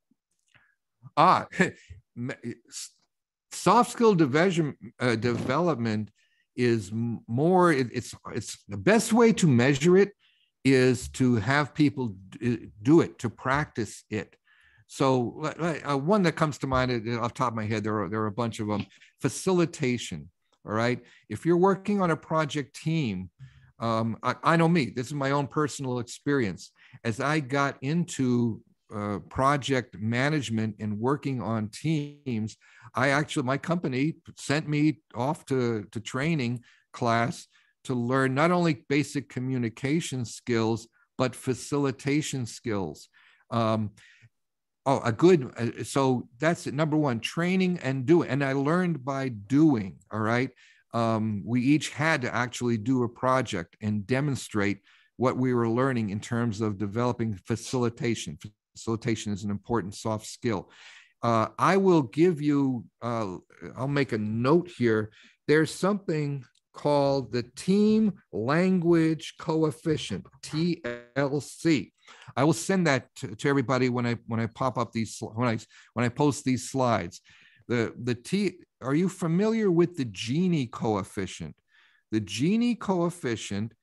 Soft skill development is more. It's the best way to measure it is to have people do it, to practice it. So one that comes to mind off the top of my head, there are a bunch of them. Facilitation, all right? If you're working on a project team, I know me, this is my own personal experience. As I got into project management and working on teams, my company sent me off to training class to learn not only basic communication skills, but facilitation skills. So that's it. Number one, training and doing. And I learned by doing, all right? We each had to actually do a project and demonstrate what we were learning in terms of developing facilitation. Facilitation is an important soft skill. I will give you, I'll make a note here. There's something called the Team Language Coefficient, TLC. I will send that to everybody when I pop up these, when I post these slides. Are you familiar with the Gini coefficient? The Gini coefficient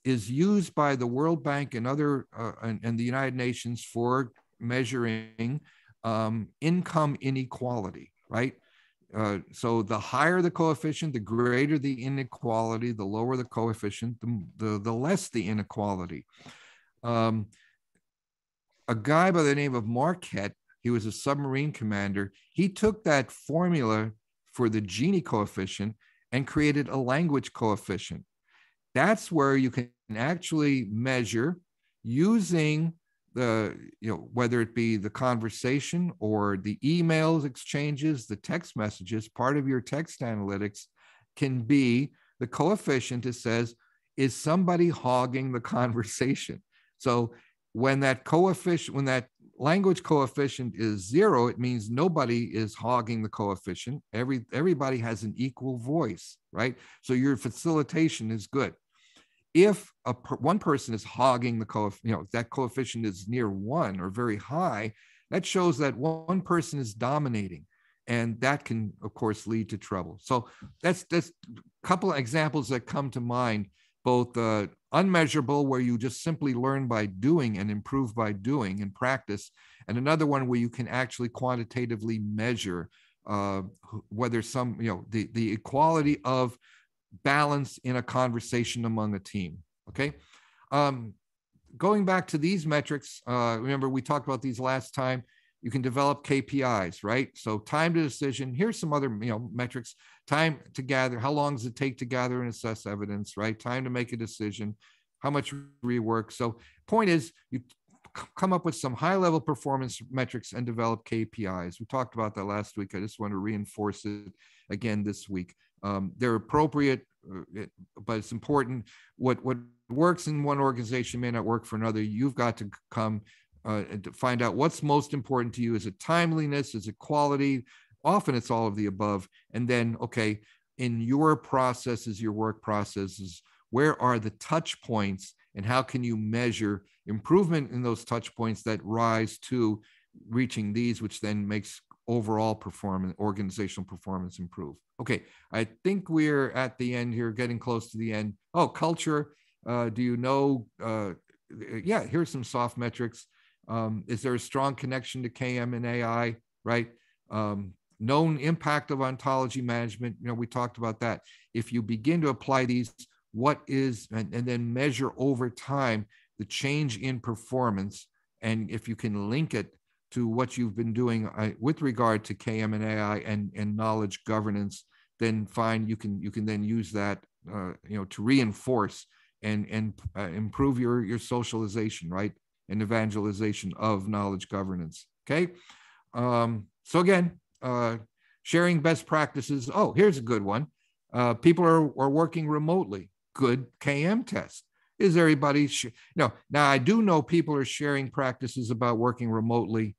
is used by the World Bank and other and the United Nations for measuring income inequality, right? So the higher the coefficient, the greater the inequality. The lower the coefficient, the less the inequality. A guy by the name of Marquette, he was a submarine commander. He took that formula for the Gini coefficient and created a language coefficient. That's where you can actually measure using the, whether it be the conversation or the emails exchanges, the text messages, part of your text analytics can be the coefficient that says, is somebody hogging the conversation? So when that coefficient, when that language coefficient is 0, it means nobody is hogging the coefficient. Everybody has an equal voice, right? So your facilitation is good. If one person is hogging the coefficient, that coefficient is near 1 or very high, that shows that one person is dominating, and that can, of course, lead to trouble. So that's a couple of examples that come to mind, both unmeasurable, where you just simply learn by doing and improve by doing and practice, and another one where you can actually quantitatively measure whether the equality of balance in a conversation among a team. Okay. Going back to these metrics, remember we talked about these last time. You can develop KPIs, right? So time to decision. Here's some other metrics. Time to gather. How long does it take to gather and assess evidence, right? Time to make a decision. How much rework. So point is, you come up with some high-level performance metrics and develop KPIs. We talked about that last week. I just want to reinforce it again this week. They're appropriate, but it's important. What works in one organization may not work for another. You've got to come and to find out what's most important to you. Is it timeliness? Is it quality? Often it's all of the above. And then, okay, in your processes, your work processes, where are the touch points and how can you measure improvement in those touch points that rise to reaching these, which then makes overall performance, organizational performance improve. Okay, I think we're at the end here, getting close to the end. Oh, culture. Do you know? Yeah, here's some soft metrics. Is there a strong connection to KM and AI, right? Known impact of ontology management. We talked about that. If you begin to apply these, what is, and then measure over time the change in performance, and if you can link it to what you've been doing with regard to KM and AI and knowledge governance, then fine, you can then use that to reinforce and improve your socialization, right, and evangelization of knowledge governance. Okay, so again, sharing best practices. Oh, here's a good one. People are working remotely. Good KM test. Is everybody? Now I do know people are sharing practices about working remotely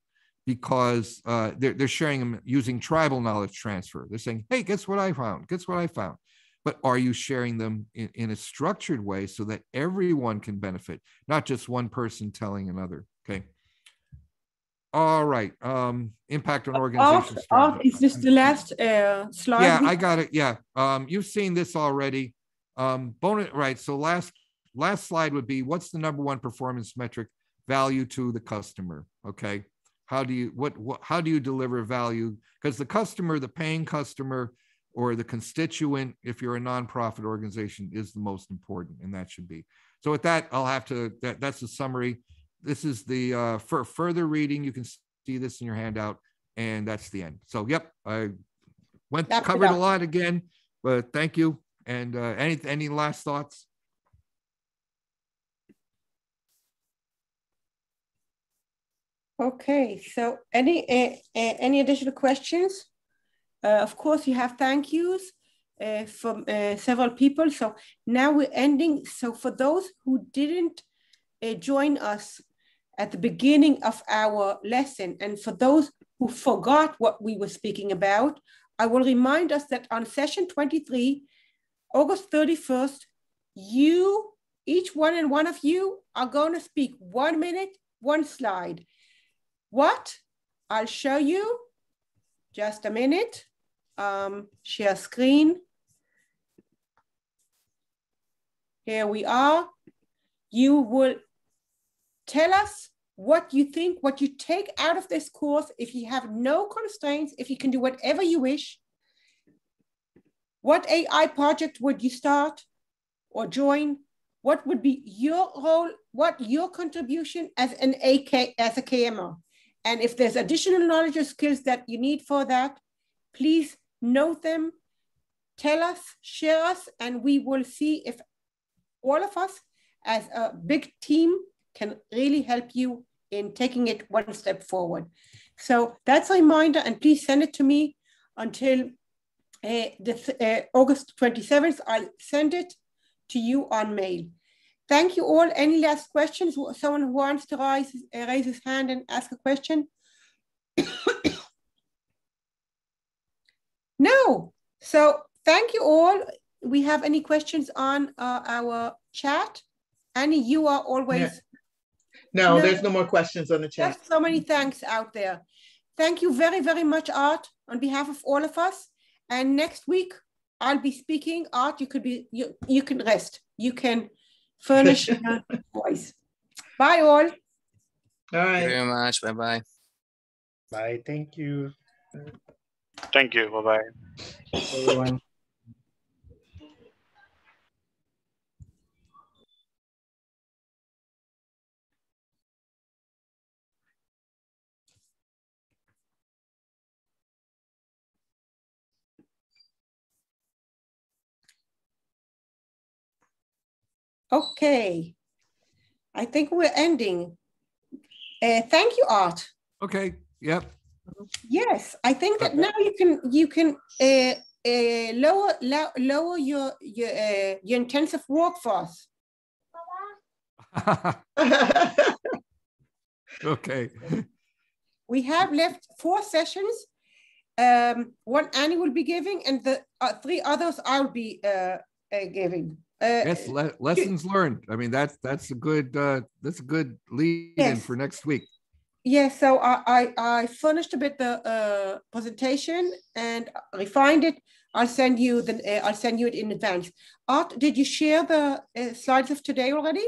because they're sharing them using tribal knowledge transfer. They're saying, hey, guess what I found? Guess what I found? But are you sharing them in a structured way so that everyone can benefit, not just one person telling another? Okay. All right. Impact on organizational strategy. Is this the last slide? Yeah, I got it. Yeah. You've seen this already. Right. So last slide would be, what's the number one performance metric? Value to the customer. Okay. How do you deliver value? Because the customer, the paying customer, or the constituent, if you're a nonprofit organization, is the most important, and that should be. So with that, I'll have to, that's the summary. This is the, for further reading, you can see this in your handout, and that's the end. So, yep, I covered a lot again, but thank you. And any last thoughts? Okay, so any additional questions? Of course, you have thank yous from several people. So now we're ending. So for those who didn't join us at the beginning of our lesson, and for those who forgot what we were speaking about, I will remind us that on session 23, August 31st, each one of you are going to speak 1 minute, one slide. What? I'll show you. Just a minute. Share screen. Here we are. You will tell us what you think, what you take out of this course. If you have no constraints, if you can do whatever you wish, What AI project would you start or join? What would be your role? What your contribution as as a KMO? And if there's additional knowledge or skills that you need for that, please note them, tell us, share us, and we will see if all of us as a big team can really help you in taking it one step forward. So that's a reminder, and please send it to me until August 27th. I'll send it to you on mail. Thank you all. Any last questions? Someone who wants to raise his hand and ask a question? No. So thank you all. We have any questions on our chat? Annie, you are always... No, there's no more questions on the chat. Just so many thanks out there. Thank you very, very much, Art, on behalf of all of us. And next week, I'll be speaking. Art, you can rest. You can furnish your voice. Bye, all. All right. Thank you very much. Bye-bye. Bye. Thank you. Thank you. Bye-bye. Everyone. Okay. I think we're ending. Thank you, Art. Okay. Yep. Yes, I think that now you can lower your intensive workforce. Okay. We have left 4 sessions. One Annie will be giving, and the 3 others I'll be giving. Yes, lessons learned. I mean, that's a good lead in for next week. Yes, so I furnished a bit the presentation and refined it. I'll send you it in advance. Art, did you share the slides of today already?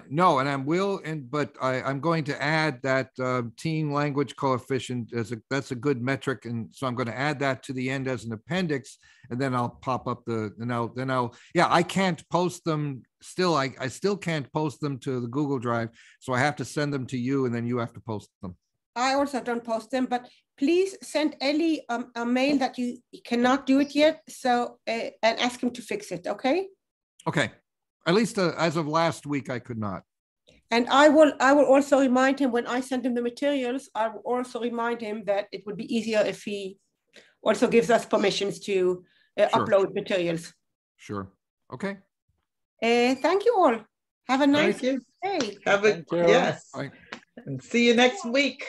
No, and but I'm going to add that team language coefficient that's a good metric, and so I'm going to add that to the end as an appendix, and then I'll pop up I can't post them still. I still can't post them to the Google Drive, so I have to send them to you, and then you have to post them. I also don't post them, but please send Ellie a mail that you cannot do it yet, so and ask him to fix it. Okay. Okay. At least as of last week, I could not. And I will also remind him when I send him the materials, I will also remind him that it would be easier if he also gives us permissions to upload materials. Sure. Okay. Thank you all. Have a nice day. Yes. Bye. And see you next week.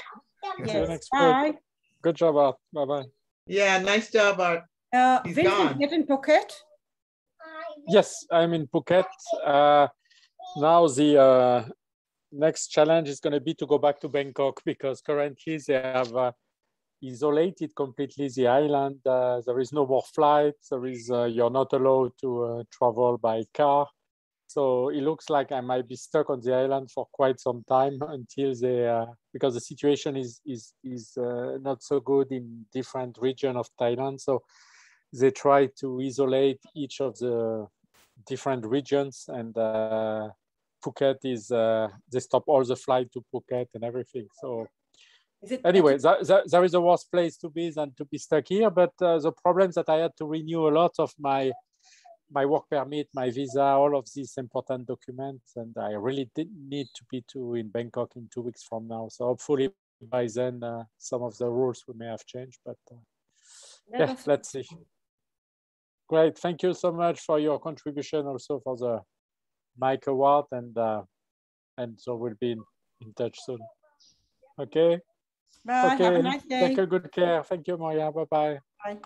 Yes. See you next Bye. week. Good job, Art. Bye-bye. Yeah, nice job, Art. He's Vincent, gone. get in Phuket? Yes, I'm in Phuket. Now the next challenge is going to be to go back to Bangkok, because currently they have isolated completely the island. There is no more flights. You're not allowed to travel by car. So it looks like I might be stuck on the island for quite some time until because the situation is not so good in different regions of Thailand. So they try to isolate each of the different regions, and Phuket is, they stop all the flight to Phuket and everything. So anyway, there is a worse place to be than to be stuck here, but the problem is that I had to renew a lot of my work permit, my visa, all of these important documents, and I really did need to be in Bangkok in 2 weeks from now. So hopefully by then some of the rules we may have changed, but yeah, let's see. Great, thank you so much for your contribution, also for the Mike Award, and so we'll be in touch soon. Okay. Bye. Okay. Have a nice day. Take a good care. Thank you, Maria. Bye-bye. Bye.